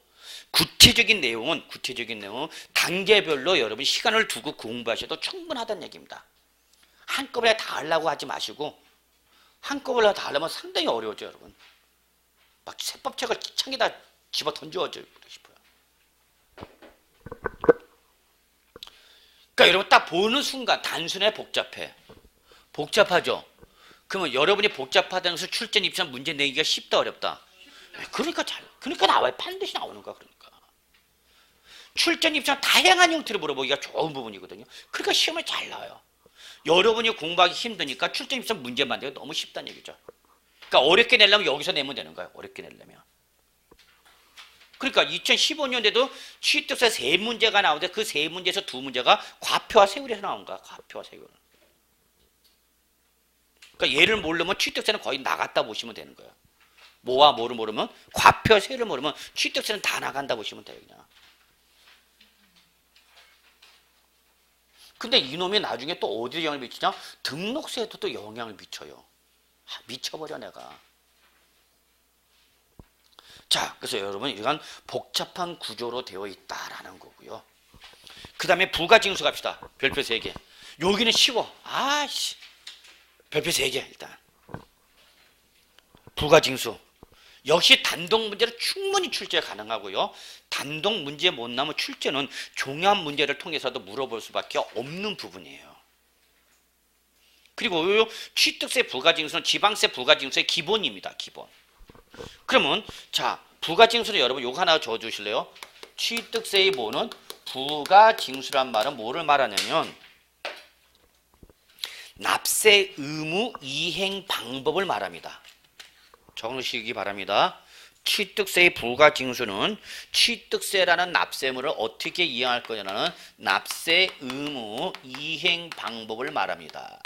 구체적인 내용은 단계별로 여러분 시간을 두고 공부하셔도 충분하다는 얘기입니다. 한꺼번에 다 하려고 하지 마시고 한꺼번에 다 하려면 상당히 어려워져요, 여러분. 막 세법책을 창에다 집어 던져줘요 싶어요. 그러니까 여러분 딱 보는 순간 단순해 복잡해? 복잡하죠? 그러면 여러분이 복잡하다는 것을 출제 입시한 문제 내기가 쉽다 어렵다? 그러니까 나와요. 반드시 나오는 거야. 그러니까 출제 입시한 다양한 형태로 물어보기가 좋은 부분이거든요. 그러니까 시험을 잘 나와요. 여러분이 공부하기 힘드니까 출제 입시한 문제 만들기가 너무 쉽다는 얘기죠. 그러니까 어렵게 내려면 여기서 내면 되는 거예요. 어렵게 내려면. 그러니까 2015년에도 취득세 3문제가 나오는데 그 3문제에서 2문제가 과표와 세율에서 나온 거야. 과표와 세율. 그러니까 얘를 모르면 취득세는 거의 나갔다 보시면 되는 거예요. 뭐와 뭐를 모르면 과표와 세율을 모르면 취득세는 다 나간다 보시면 돼요. 그냥. 근데 이놈이 나중에 또 어디에 영향을 미치냐? 등록세에도 또 영향을 미쳐요. 미쳐버려 내가. 자, 그래서 여러분 이건 복잡한 구조로 되어 있다라는 거고요. 그 다음에 부가징수 갑시다. 별표 3개. 여기는 쉬워. 아씨. 별표 3개 일단. 부가징수. 역시 단독 문제로 충분히 출제 가능하고요. 단독 문제 못 나면 출제는 종합 문제를 통해서도 물어볼 수밖에 없는 부분이에요. 그리고 취득세 부가징수는 지방세 부가징수의 기본입니다. 기본. 그러면 자 부가징수는 여러분 요거 하나 적어주실래요? 취득세의 뭐는 부가징수란 말은 뭐를 말하냐면 납세 의무 이행 방법을 말합니다. 적으시기 바랍니다. 취득세의 부가징수는 취득세라는 납세물을 어떻게 이행할 거냐는 납세 의무 이행 방법을 말합니다.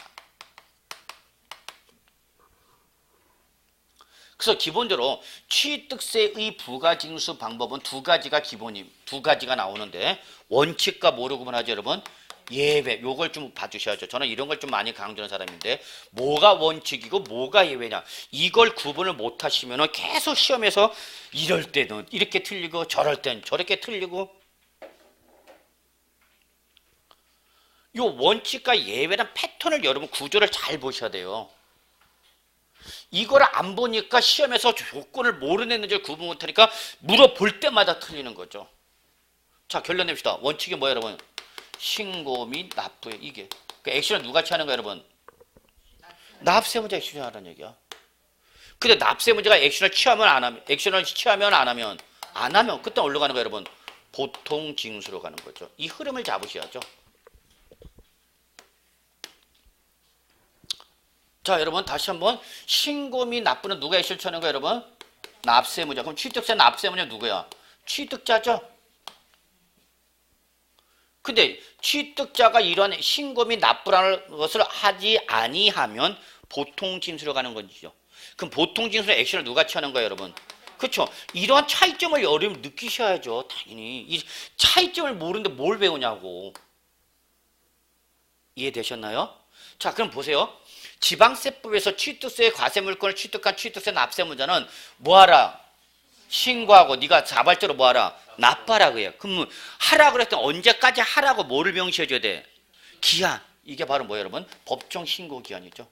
그래서 기본적으로 취득세의 부가징수 방법은 두 가지가 나오는데 원칙과 뭐로 구분하죠, 여러분? 예외. 요걸 좀 봐주셔야죠. 저는 이런 걸 좀 많이 강조하는 사람인데 뭐가 원칙이고 뭐가 예외냐 이걸 구분을 못 하시면 계속 시험에서 이럴 때는 이렇게 틀리고 저럴 때는 저렇게 틀리고 요 원칙과 예외란 패턴을 여러분 구조를 잘 보셔야 돼요. 이걸 안 보니까 시험에서 조건을 모르는 애들 구분 못하니까 물어볼 때마다 틀리는 거죠. 자 결론 냅시다. 원칙이 뭐예요 여러분? 신고 및 납부에 이게 그 액션을 누가 취하는 거야 여러분? 납세 문제 액션을 하라는 얘기야. 근데 납세 문제가 액션을 취하면 안 하면 그때 어디로 가는 거야 여러분? 보통 징수로 가는 거죠. 이 흐름을 잡으셔야죠. 자 여러분 다시 한번 신고 및 납부는 누가 액션을 취하는 거야 여러분? 납세 문제. 그럼 취득세 납세 문제 누구야? 취득자죠. 근데 취득자가 이런 신고 및 납부라는 것을 하지 아니하면 보통 징수로 가는 거죠. 그럼 보통 징수의 액션을 누가 취하는 거예요, 여러분? 그렇죠. 이러한 차이점을 여러분 느끼셔야죠. 당연히. 이 차이점을 모르는데 뭘 배우냐고. 이해되셨나요? 자, 그럼 보세요. 지방세법에서 취득세의 과세물건을 취득한 취득세 납세문자는 뭐하라? 신고하고 네가 자발적으로 뭐하라? 납부하라 그래요. 그럼 하라 그랬더니 언제까지 하라고 뭐를 명시해줘야 돼? 기한. 이게 바로 뭐예요 여러분? 법정 신고 기한이죠.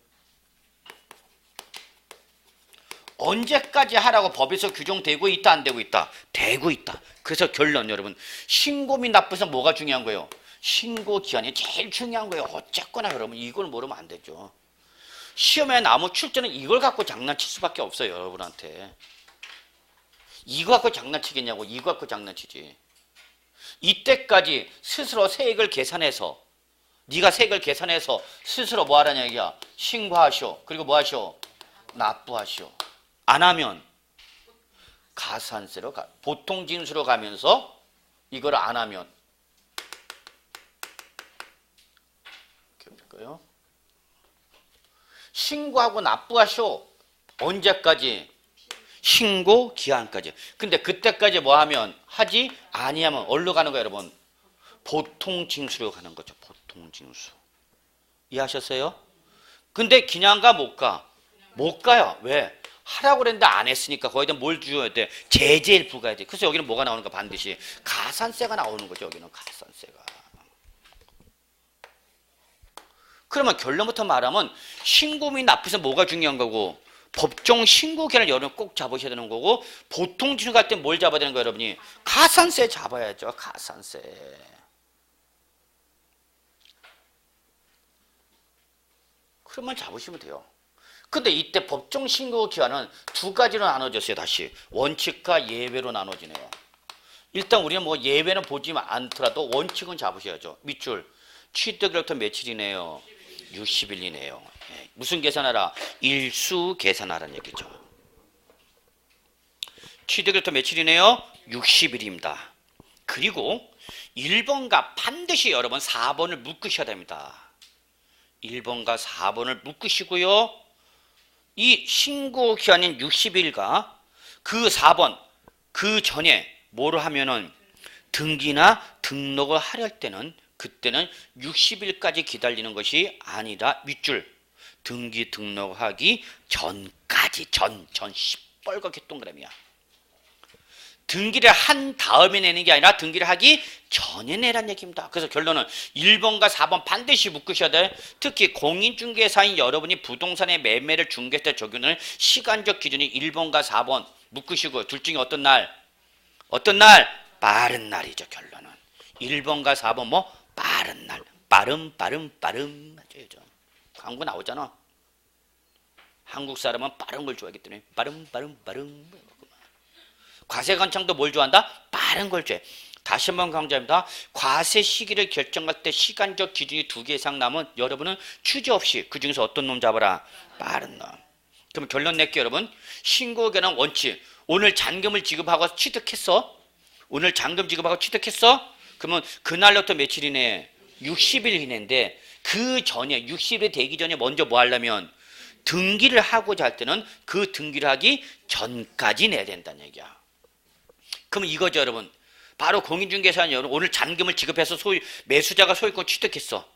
언제까지 하라고 법에서 규정되고 있다 안 되고 있다? 되고 있다. 그래서 결론 여러분 신고 및 납부에서 뭐가 중요한 거예요? 신고 기한이 제일 중요한 거예요. 어쨌거나 여러분 이걸 모르면 안 되죠. 시험에 나오면 출제는 이걸 갖고 장난칠 수밖에 없어요 여러분한테. 이거 갖고 장난치겠냐고. 이거 갖고 장난치지. 이때까지 스스로 세액을 계산해서 네가 세액을 계산해서 스스로 뭐 하라는 얘기야? 신고하시오. 그리고 뭐 하시오? 납부하시오. 안 하면 가산세로 보통 징수로 가면서 이걸 안 하면 이렇게 볼까요? 신고하고 납부하시오. 언제까지? 신고 기한까지. 근데 그때까지 뭐 하면 하지 아니하면 어디로 가는 거예요, 여러분? 보통 징수로 가는 거죠. 보통 징수. 이해하셨어요? 근데 그냥 가 못 가? 못 가요. 왜? 하라고 그랬는데 안 했으니까 거기다 뭘 줘야 돼? 제재를 부과해야 돼. 그래서 여기는 뭐가 나오는가? 반드시 가산세가 나오는 거죠. 여기는 가산세가. 그러면 결론부터 말하면 신고민이 납부에서 뭐가 중요한 거고, 법정 신고 기한을 여러분 꼭 잡으셔야 되는 거고, 보통 지수 갈 때 뭘 잡아야 되는 거예요, 여러분이? 가산세 잡아야죠. 가산세. 그러면 잡으시면 돼요. 근데 이때 법정 신고 기한은 두 가지로 나눠졌어요. 다시 원칙과 예외로 나눠지네요. 일단 우리는 뭐 예외는 보지 않더라도 원칙은 잡으셔야죠. 밑줄 취득일부터 며칠이네요? 60일이네요. 예. 무슨 계산하라? 일수 계산하라는 얘기죠. 취득일부터 며칠이네요? 60일입니다. 그리고 1번과 반드시 여러분 4번을 묶으셔야 됩니다. 1번과 4번을 묶으시고요. 이 신고 기한인 60일과 그 4번 그 전에 뭐를 하면은 등기나 등록을 하려 할 때는 그때는 60일까지 기다리는 것이 아니라 밑줄 등기 등록하기 전까지 전 시뻘겋게 동그라미야. 등기를 한 다음에 내는 게 아니라 등기를 하기 전에 내란 얘기입니다. 그래서 결론은 1번과 4번 반드시 묶으셔야 돼. 특히 공인중개사인 여러분이 부동산의 매매를 중개할 때 적용하는 시간적 기준이 1번과 4번 묶으시고 둘 중에 어떤 날? 어떤 날? 빠른 날이죠. 결론은 1번과 4번 뭐? 빠른 날. 빠름 맞죠. 광고 나오잖아. 한국 사람은 빠른 걸 좋아하기 때문에 빠름 과세관청도 뭘 좋아한다? 빠른 걸 좋아해. 다시 한번 강조합니다. 과세 시기를 결정할 때 시간적 기준이 2개 이상 나면 여러분은 추재 없이 그 중에서 어떤 놈 잡아라? 빠른 놈. 그럼 결론 낼게요. 여러분. 신고기한은 원칙. 오늘 잔금을 지급하고 취득했어? 오늘 잔금 지급하고 취득했어? 그러면 그날부터 며칠이네? 60일 이내인데 그 전에 60일 되기 전에 먼저 뭐 하려면 등기를 하고자 할 때는 그 등기를 하기 전까지 내야 된다는 얘기야. 그럼 이거죠, 여러분. 바로 공인중개사는 여러분 오늘 잔금을 지급해서 매수자가 소유권 취득했어.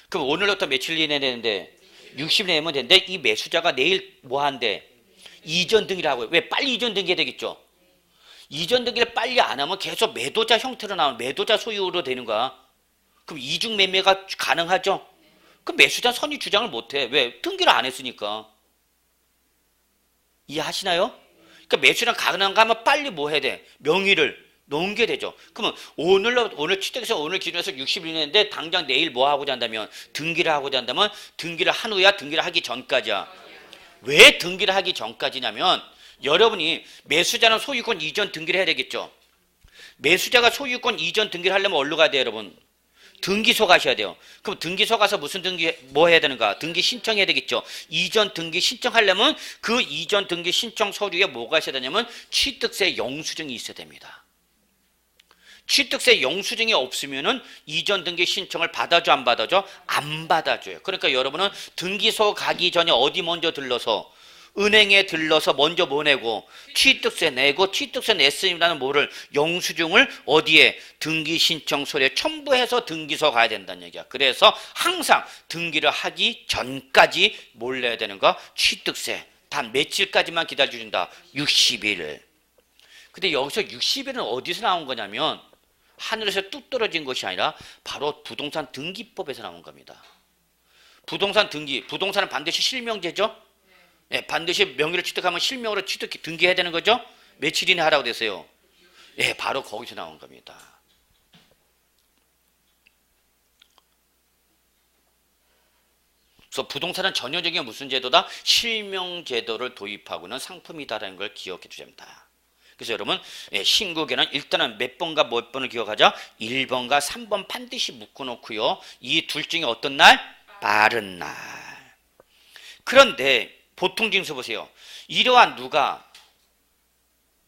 그럼 오늘부터 며칠 이내 되는데 60일 내면 되는데 이 매수자가 내일 뭐 한대? 이전 등기를 하고요. 왜? 빨리 이전 등기해야 되겠죠. 이전 등기를 빨리 안 하면 계속 매도자 형태로 나오는 매도자 소유로 되는 거야. 그럼 이중 매매가 가능하죠? 그럼 매수자 선의 주장을 못해. 왜? 등기를 안 했으니까. 이해하시나요? 그러니까 매수랑 가능한가 하면 빨리 뭐 해야 돼? 명의를 넘겨야 되죠. 그러면 오늘 취득해서 오늘 기준에서 60일 이내인데 당장 내일 뭐 하고자 한다면 등기를 하고자 한다면 등기를 한 후야 등기를 하기 전까지야. 왜 등기를 하기 전까지냐면 여러분이 매수자는 소유권 이전 등기를 해야 되겠죠. 매수자가 소유권 이전 등기를 하려면 어디로 가야 돼요, 여러분? 등기소 가셔야 돼요. 그럼 등기소 가서 무슨 등기 뭐 해야 되는가? 등기 신청해야 되겠죠. 이전 등기 신청하려면 그 이전 등기 신청 서류에 뭐가 있어야 되냐면 취득세 영수증이 있어야 됩니다. 취득세 영수증이 없으면은 이전 등기 신청을 받아줘 안 받아줘? 안 받아줘요. 그러니까 여러분은 등기소 가기 전에 어디 먼저 들러서 은행에 들러서 먼저 뭐 내고 취득세 내고 취득세 냈으니라는 뭐를 영수증을 어디에 등기 신청서류에 첨부해서 등기소 가야 된다는 얘기야. 그래서 항상 등기를 하기 전까지 뭘 내야 되는가? 취득세. 단 며칠까지만 기다려준다. 60일. 근데 여기서 60일은 어디서 나온 거냐면 하늘에서 뚝 떨어진 것이 아니라 바로 부동산 등기법에서 나온 겁니다. 부동산 등기, 부동산은 반드시 실명제죠. 예, 반드시 명의를 취득하면 실명으로 등기해야 되는 거죠? 며칠 이내 하라고 됐어요? 예, 바로 거기서 나온 겁니다. 그래서 부동산은 전형적인 무슨 제도다? 실명제도를 도입하고는 상품이다라는 걸 기억해 주셔야 합니다. 그래서 여러분 신고기한은 일단은 몇 번과 몇 번을 기억하자? 1번과 3번 반드시 묶어놓고요. 이 둘 중에 어떤 날? 빠른 날. 그런데 보통 징수 보세요. 이러한 누가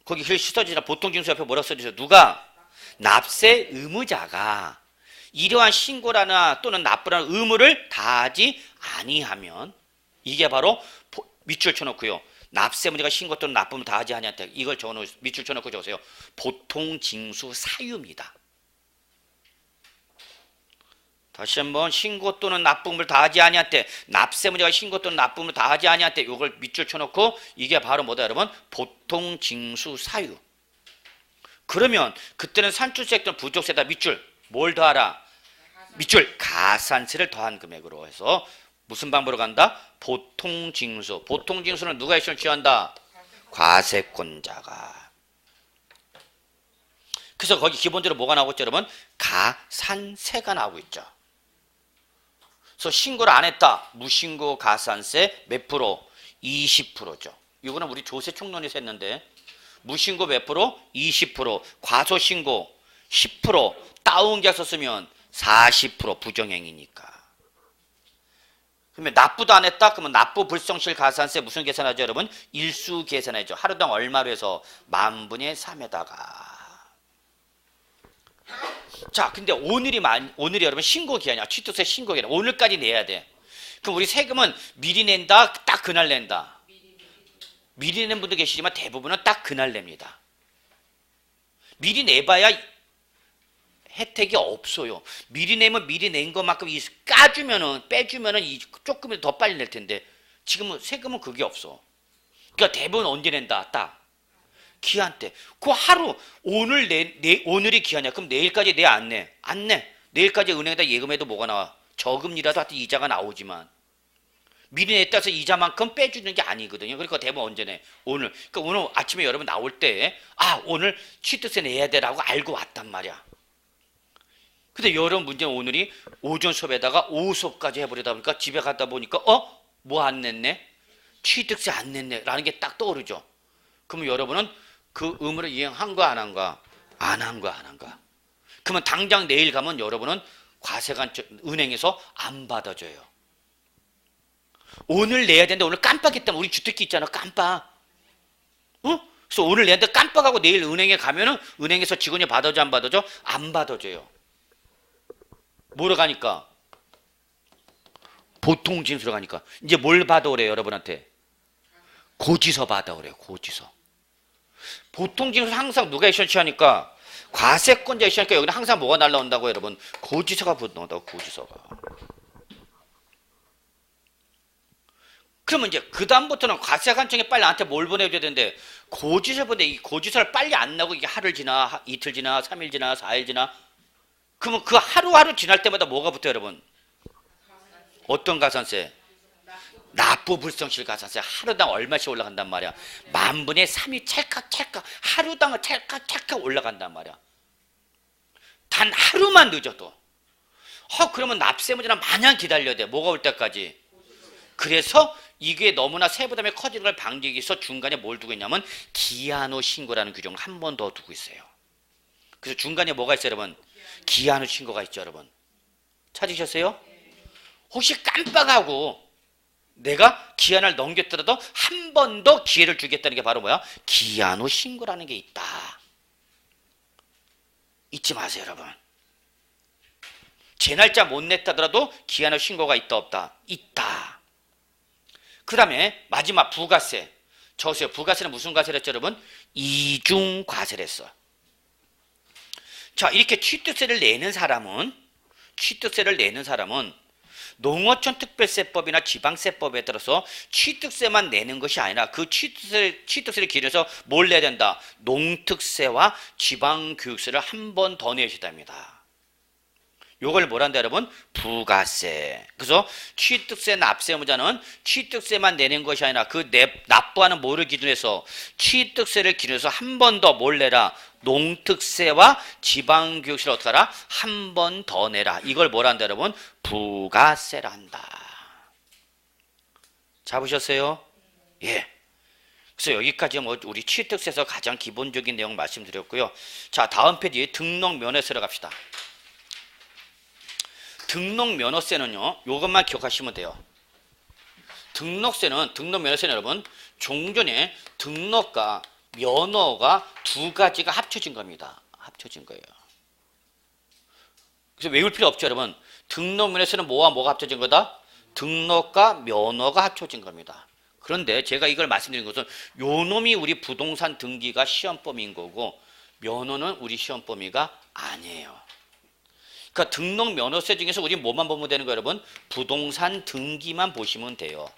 거기 글 써지나 보통 징수 옆에 뭐라고 써주세요? 누가 납세 의무자가 이러한 신고라나 또는 납부라는 의무를 다하지 아니하면 이게 바로 밑줄 쳐놓고요. 납세 문제가 신고 또는 납부를 다하지 아니한다. 이걸 적어놓으 밑줄 쳐놓고 적으세요. 보통 징수 사유입니다. 다시 한번 신고 또는 납부금을 다하지 아니한 때, 납세무자가 신고 또는 납부금을 다하지 아니한 때 이걸 밑줄 쳐놓고 이게 바로 뭐다 여러분? 보통 징수 사유. 그러면 그때는 산출세 또는 부족세다 밑줄 뭘 더하라? 밑줄 가산세를 더한 금액으로 해서 무슨 방법으로 간다? 보통 징수. 보통 징수는 누가 액션을 취한다? 과세권자가. 그래서 거기 기본적으로 뭐가 나오고 있죠 여러분? 가산세가 나오고 있죠. 그래서 신고를 안 했다. 무신고 가산세 몇 프로? 20%죠. 이거는 우리 조세 총론에서 했는데 무신고 몇 프로? 20%. 과소신고 10%. 다운계약서 쓰면 40% 부정행위니까. 그러면 납부도 안 했다? 그러면 납부 불성실 가산세 무슨 계산하죠 여러분? 일수 계산하죠. 하루당 얼마로 해서 10,000분의 3에다가. 자, 근데 오늘이 여러분 신고 기한이야. 취득세 신고 기한. 오늘까지 내야 돼. 그럼 우리 세금은 미리 낸다, 딱 그날 낸다. 미리 내는 분도 계시지만 대부분은 딱 그날 냅니다. 미리 내봐야 혜택이 없어요. 미리 내면 미리 낸 것만큼 빼주면은 조금 더 빨리 낼 텐데 지금은 세금은 그게 없어. 그러니까 대부분 언제 낸다, 딱. 기한 때. 그 하루 오늘이 기한이야. 그럼 내일까지 내 안 내? 안 내. 내일까지 은행에다 예금해도 뭐가 나와? 저금리라도 하여튼 이자가 나오지만 미리 냈다 해서 이자만큼 빼주는 게 아니거든요. 그러니까 대부분 언제 내? 오늘. 그러니까 오늘 아침에 여러분 나올 때 오늘 취득세 내야 돼라고 알고 왔단 말이야. 근데 여러분 문제는 오늘이 오전 수업에다가 오후 수업까지 해버리다 보니까 집에 갔다 보니까 뭐 안 냈네? 취득세 안 냈네 라는 게 딱 떠오르죠. 그러면 여러분은 그 의무를 이행한 거 안 한 거? 안 한 거 안 한 거? 그러면 당장 내일 가면 여러분은 과세관 은행에서 안 받아줘요. 오늘 내야 되는데 오늘 깜빡했다면 우리 주특기 있잖아. 깜빡. 그래서 오늘 내야 되는데 깜빡하고 내일 은행에 가면은 은행에서 직원이 받아줘 안 받아줘? 안 받아줘요. 뭐로 가니까? 보통 징수로 가니까. 이제 뭘 받아오래요 여러분한테? 고지서 받아오래요. 고지서. 보통 징수 항상 누가 액션 취하니까? 과세권자 액션 취하니까 여기는 항상 뭐가 날라온다고 여러분? 고지서가 나온다고. 고지서가. 그러면 이제 그 다음부터는 과세관청에 빨리 나한테 뭘 보내줘야 되는데 고지서 보내. 이 고지서를 빨리 안 나고 이게 하루 지나 이틀 지나 3일 지나 4일 지나 그러면 그 하루하루 지날 때마다 뭐가 붙어요 여러분? 어떤 가산세? 납부 불성실 가산세 하루당 얼마씩 올라간단 말이야. 10,000분의 3이 찰칵찰칵 하루당 찰칵찰칵 올라간단 말이야. 단 하루만 늦어도 그러면 납세무자는 마냥 기다려야 돼. 뭐가 올 때까지. 그래서 이게 너무나 세부담이 커지는 걸 방지하기 위해서 중간에 뭘 두고 있냐면 기한 후 신고라는 규정을 한 번 더 두고 있어요. 그래서 중간에 뭐가 있어요 여러분? 기한 후 신고가 있죠 여러분. 찾으셨어요? 혹시 깜빡하고 내가 기한을 넘겼더라도 한 번 더 기회를 주겠다는 게 바로 뭐야? 기한 후 신고라는 게 있다. 잊지 마세요 여러분. 제 날짜 못 냈다더라도 기한 후 신고가 있다 없다? 있다. 그 다음에 마지막 부가세. 저세요. 부가세는 무슨 과세를 했죠 여러분? 이중과세를 했어. 자, 이렇게 취득세를 내는 사람은 농어촌 특별세법이나 지방세법에 따라서 취득세만 내는 것이 아니라 그 취득세를 기준해서 뭘 내야 된다? 농특세와 지방교육세를 한 번 더 내셔야 됩니다. 요걸 뭐란다 여러분? 부가세. 그래서 취득세 납세무자는 취득세만 내는 것이 아니라 그 납부하는 뭐를 기준해서 취득세를 기준해서 한 번 더 뭘 내라? 농특세와 지방교육세를 어떻게 하라? 한 번 더 내라. 이걸 뭐란다 여러분? 부가세라 한다. 잡으셨어요? 예. 그래서 여기까지 우리 취득세에서 가장 기본적인 내용 말씀드렸고요. 자, 다음 페이지 등록면허세로 갑시다. 등록면허세는요, 요것만 기억하시면 돼요. 등록면허세는 여러분, 종전에 등록과 면허가 두 가지가 합쳐진 겁니다. 합쳐진 거예요. 그래서 외울 필요 없죠, 여러분. 등록면허세는 뭐와 뭐가 합쳐진 거다? 등록과 면허가 합쳐진 겁니다. 그런데 제가 이걸 말씀드린 것은 요 놈이 우리 부동산 등기가 시험 범위인 거고 면허는 우리 시험 범위가 아니에요. 그러니까 등록 면허세 중에서 우리 뭐만 보면 되는 거예요, 여러분? 부동산 등기만 보시면 돼요.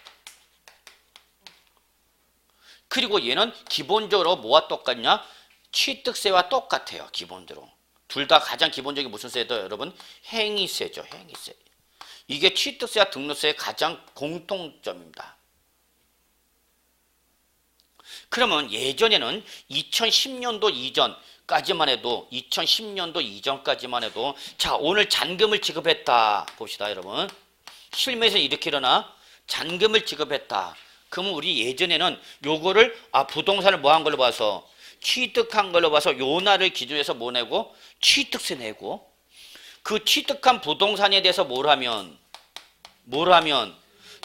그리고 얘는 기본적으로 뭐와 똑같냐? 취득세와 똑같아요. 기본적으로. 둘 다 가장 기본적인 무슨 세죠, 여러분? 행위세죠. 행위세. 이게 취득세와 등록세의 가장 공통점입니다. 그러면 예전에는 2010년도 이전까지만 해도 자, 오늘 잔금을 지급했다. 봅시다, 여러분. 실무에서 이렇게 일어나 잔금을 지급했다. 그러면 우리 예전에는 요거를 부동산을 뭐 한 걸로 봐서 취득한 걸로 봐서 요 날을 기준해서 뭐 내고 취득세 내고 그 취득한 부동산에 대해서 뭘 하면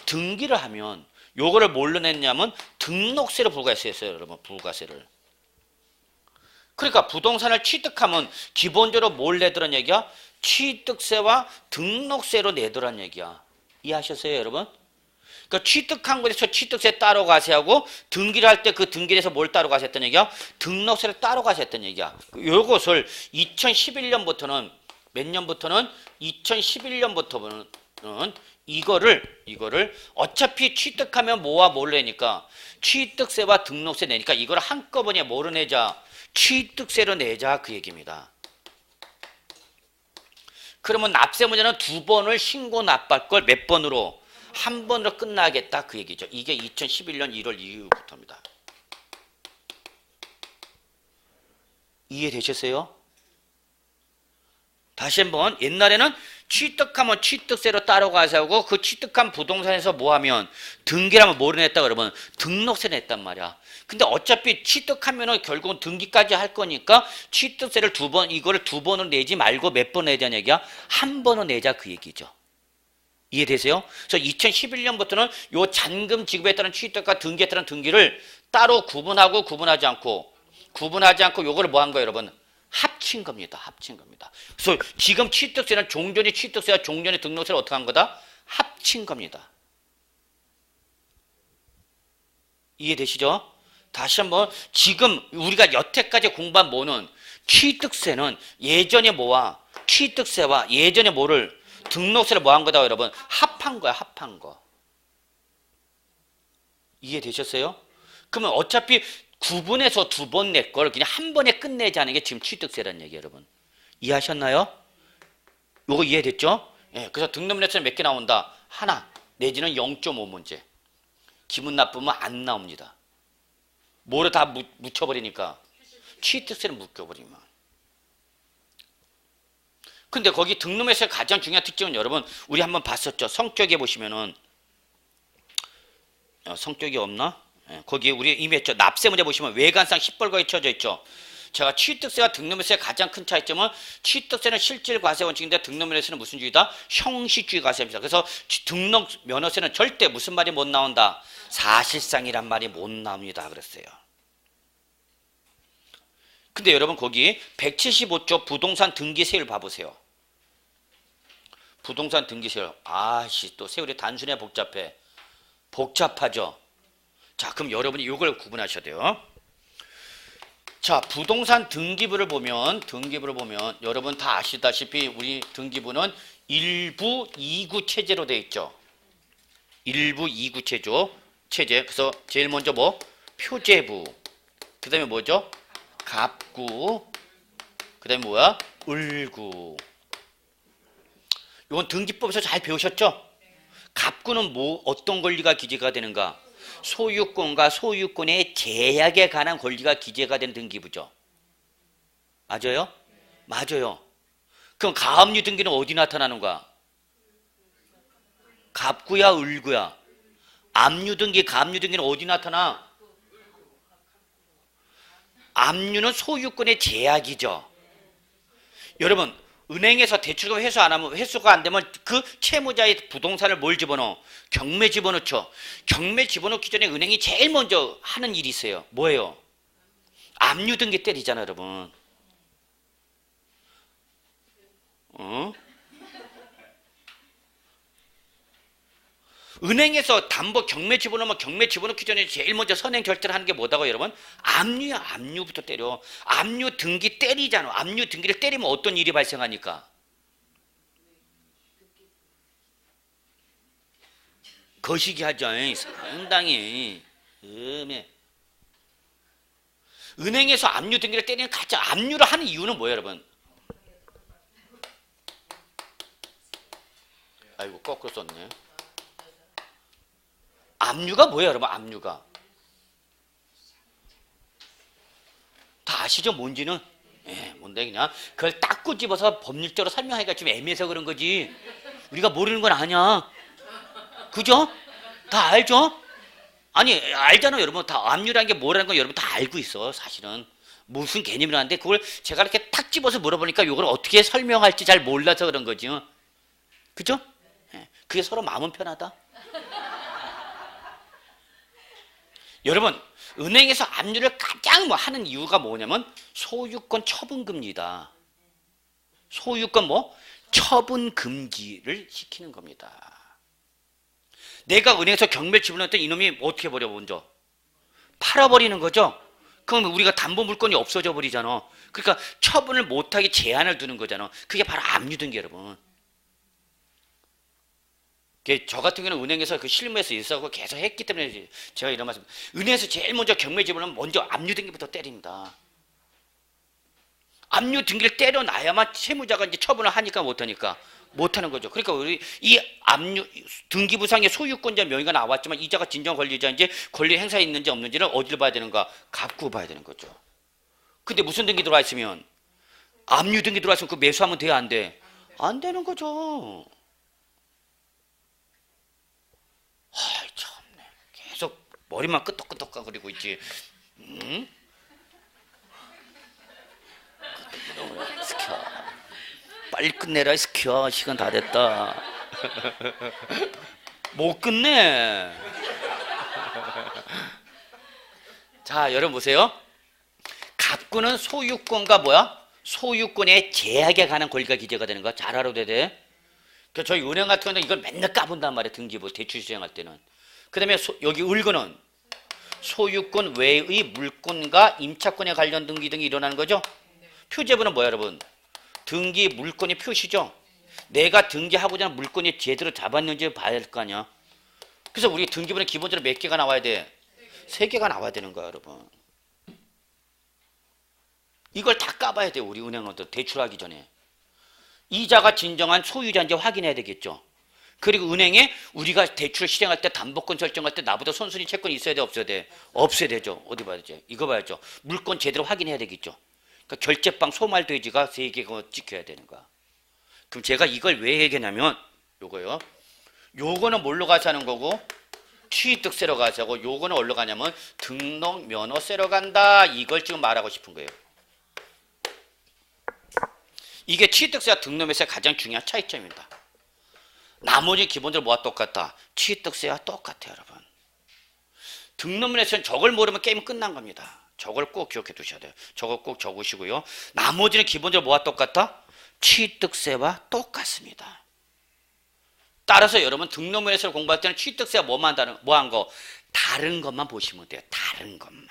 등기를 하면 요거를 뭘로 냈냐면 등록세로 부과했어요, 여러분. 부가세를. 그러니까 부동산을 취득하면 기본적으로 뭘 내더란 얘기야? 취득세와 등록세로 내더란 얘기야. 이해하셨어요, 여러분? 그러니까 취득한 것에서 취득세 따로 가세하고 등기를 할 때 그 등기에서 뭘 따로 가세했던 얘기야? 등록세를 따로 가세했던 얘기야. 요것을 2011년부터는 몇 년부터는 2011년부터는 이거를 어차피 취득하면 뭐와 뭘 내니까 취득세와 등록세 내니까 이걸 한꺼번에 뭐로 내자? 취득세로 내자, 그 얘기입니다. 그러면 납세 문제는 두 번을 신고 납부할 걸 몇 번으로? 한 번으로 끝나겠다, 그 얘기죠. 이게 2011년 1월 이후부터입니다. 이해되셨어요? 다시 한번, 옛날에는 취득하면 취득세로 따로 가세하고 그 취득한 부동산에서 뭐하면 등기하면 뭐를 냈다 그러면 등록세 냈단 말이야. 근데 어차피 취득하면은 결국은 등기까지 할 거니까 취득세를 이거를 두 번을 내지 말고 몇 번 내자는 얘기야? 한 번은 내자, 그 얘기죠. 이해되세요? 그래서 2011년부터는 요 잔금 지급에 따른 취득과 등기에 따른 등기를 따로 구분하지 않고 요거를 뭐 한 거예요, 여러분? 합친 겁니다. 합친 겁니다. 그래서 지금 취득세는 종전의 취득세와 종전의 등록세를 어떻게 한 거다? 합친 겁니다. 이해되시죠? 다시 한번, 지금 우리가 여태까지 공부한 뭐는 취득세는 예전에 뭐와 취득세와 예전에 뭐를 등록세를 뭐 한 거다, 여러분? 합한 거야, 합한 거. 이해되셨어요? 그러면 어차피 구분해서 두 번 낼 걸 그냥 한 번에 끝내자는 게 지금 취득세라는 얘기예요, 여러분. 이해하셨나요? 요거 이해됐죠? 예, 그래서 등록면허세는 몇 개 나온다? 하나, 내지는 0.5문제. 기분 나쁘면 안 나옵니다. 뭐를 다 묻혀버리니까. 취득세를 묶여버리면. 근데 거기 등록면허세의 가장 중요한 특징은 여러분, 우리 한번 봤었죠? 성격에 보시면은, 성격이 없나? 거기에 우리 이미 했죠. 납세 문제 보시면 외관상 시뻘겋게 쳐져 있죠. 제가 취득세와 등록면허세의 가장 큰 차이점은 취득세는 실질 과세 원칙인데 등록면허세는 무슨 주의다? 형식주의 과세입니다. 그래서 등록면허세는 절대 무슨 말이 못 나온다? 사실상이란 말이 못 나옵니다. 그랬어요. 근데 여러분 거기 175조 부동산 등기세율 봐보세요. 부동산 등기세율. 또 세율이 단순해 복잡해? 복잡하죠. 자, 그럼 여러분이 이걸 구분하셔야 돼요. 자, 부동산 등기부를 보면 여러분 다 아시다시피 우리 등기부는 1부 2구 체제로 되어 있죠. 1부 2구 체제. 그래서 제일 먼저 뭐? 표제부. 그 다음에 뭐죠? 갑구. 그 다음에 뭐야? 을구. 이건 등기법에서 잘 배우셨죠? 갑구는 뭐 어떤 권리가 기재가 되는가? 소유권과 소유권의 제약에 관한 권리가 기재가 된 등기부죠. 맞아요? 맞아요. 그럼 가압류 등기는 어디 나타나는가? 갑구야, 을구야? 압류 등기, 가압류 등기는 어디 나타나? 압류는 소유권의 제약이죠. 여러분, 은행에서 대출금 회수 안 하면, 회수가 안 되면 그 채무자의 부동산을 뭘 집어넣어? 경매 집어넣죠. 경매 집어넣기 전에 은행이 제일 먼저 하는 일이 있어요. 뭐예요? 압류 등기 때리잖아, 여러분. 은행에서 담보 경매 집어넣으면 경매 집어넣기 전에 제일 먼저 선행 결제를 하는 게 뭐다고, 여러분? 압류야. 압류부터 때려. 압류 등기 때리잖아. 압류 등기를 때리면 어떤 일이 발생하니까? 거시기 하죠. 상당히. 은행에서 압류 등기를 때리는 가장 압류를 하는 이유는 뭐예요, 여러분? 아이고, 거꾸로 썼네. 압류가 뭐예요, 여러분? 압류가. 다 아시죠, 뭔지는? 뭔데, 그냥. 그걸 딱 꼬집어서 법률적으로 설명하기가 좀 애매해서 그런 거지. 우리가 모르는 건 아니야. 그죠? 다 알죠? 아니, 알잖아요, 여러분. 다 압류라는 게 뭐라는 건 여러분 다 알고 있어, 사실은. 무슨 개념이라는데, 그걸 제가 이렇게 탁 집어서 물어보니까 이걸 어떻게 설명할지 잘 몰라서 그런 거지. 그죠? 그게 서로 마음은 편하다. 여러분, 은행에서 압류를 가장 하는 이유가 뭐냐면 소유권 처분금지다. 소유권 처분금지를 시키는 겁니다. 내가 은행에서 경매를 지불할 때 이놈이 어떻게 버려 먼저? 팔아버리는 거죠. 그럼 우리가 담보 물건이 없어져 버리잖아. 그러니까 처분을 못하게 제한을 두는 거잖아. 그게 바로 압류등기 여러분. 저 같은 경우는 은행에서 그 실무에서 일하고 계속 했기 때문에 제가 이런 말씀. 은행에서 제일 먼저 경매 지불하면 먼저 압류등기부터 때립니다. 압류등기를 때려놔야만 채무자가 이제 처분을 하니까 못하니까 못하는 거죠. 그러니까 우리 이 압류 등기부상의 소유권자 명의가 나왔지만 이자가 진정 권리자인지 권리 행사에 있는지 없는지를 어디를 봐야 되는가? 갑구 봐야 되는 거죠. 근데 무슨 등기 들어와 있으면 압류등기 들어와 있으면 그 매수하면 돼야 안 돼? 안 되는 거죠. 아이 참네. 계속 머리만 끄덕끄덕거리고 있지. 스켜. 빨리 끝내라 스켜. 시간 다 됐다. 못 끝내. 자, 여러분 보세요. 갑구는 소유권과 소유권의 제약에 관한 권리가 기재가 되는 거 잘 알아둬야 돼. 그래서 저희 은행 같은 경우는 이걸 맨날 까본단 말이에요. 등기부 대출 시행할 때는. 그 다음에 여기 을거는 소유권 외의 물권과 임차권에 관련 등기 등이 일어나는 거죠. 표제부는 뭐야 여러분? 등기 물권의 표시죠. 내가 등기하고자 하는 물건이 제대로 잡았는지 봐야 할 거 아니야. 그래서 우리 등기부는 기본적으로 몇 개가 나와야 돼? 3개가 나와야 되는 거야 여러분. 이걸 다 까봐야 돼요. 우리 은행원들 대출하기 전에. 이자가 진정한 소유자인지 확인해야 되겠죠. 그리고 은행에 우리가 대출 실행할 때 담보권 설정할 때 나보다 선순위 채권이 있어야 돼 없어야 돼? 없어야 되죠. 어디 봐야 되죠? 이거 봐야죠. 물건 제대로 확인해야 되겠죠. 그러니까 결제방 소말돼지가 3개가 찍혀야 되는 거야. 그럼 제가 이걸 왜 얘기하냐면 요거요. 요거는 뭘로 가서 하는 거고 취득세로 가서 하고 요거는 어디로 가냐면 등록면허세로 간다. 이걸 지금 말하고 싶은 거예요. 이게 취득세와 등록면허세의 가장 중요한 차이점입니다. 나머지 기본적으로 뭐가 똑같다? 취득세와 똑같아요 여러분. 등록면허세는 저걸 모르면 게임 끝난 겁니다. 저걸 꼭 기억해 두셔야 돼요. 저걸 꼭 적으시고요. 나머지는 기본적으로 뭐가 똑같다? 취득세와 똑같습니다. 따라서 여러분 등록면허세를 공부할 때는 취득세와 뭐한 거? 다른 것만 보시면 돼요. 다른 것만.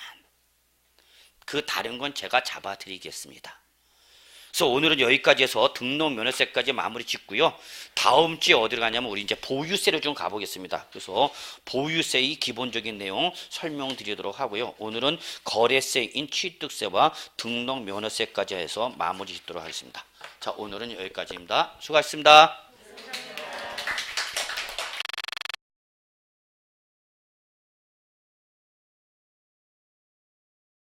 그 다른 건 제가 잡아드리겠습니다. 그래서 오늘은 여기까지 해서 등록면허세까지 마무리 짓고요. 다음 주에 어디로 가냐면 우리 이제 보유세로 좀 가보겠습니다. 그래서 보유세의 기본적인 내용 설명드리도록 하고요. 오늘은 거래세인 취득세와 등록면허세까지 해서 마무리 짓도록 하겠습니다. 자, 오늘은 여기까지입니다. 수고하셨습니다.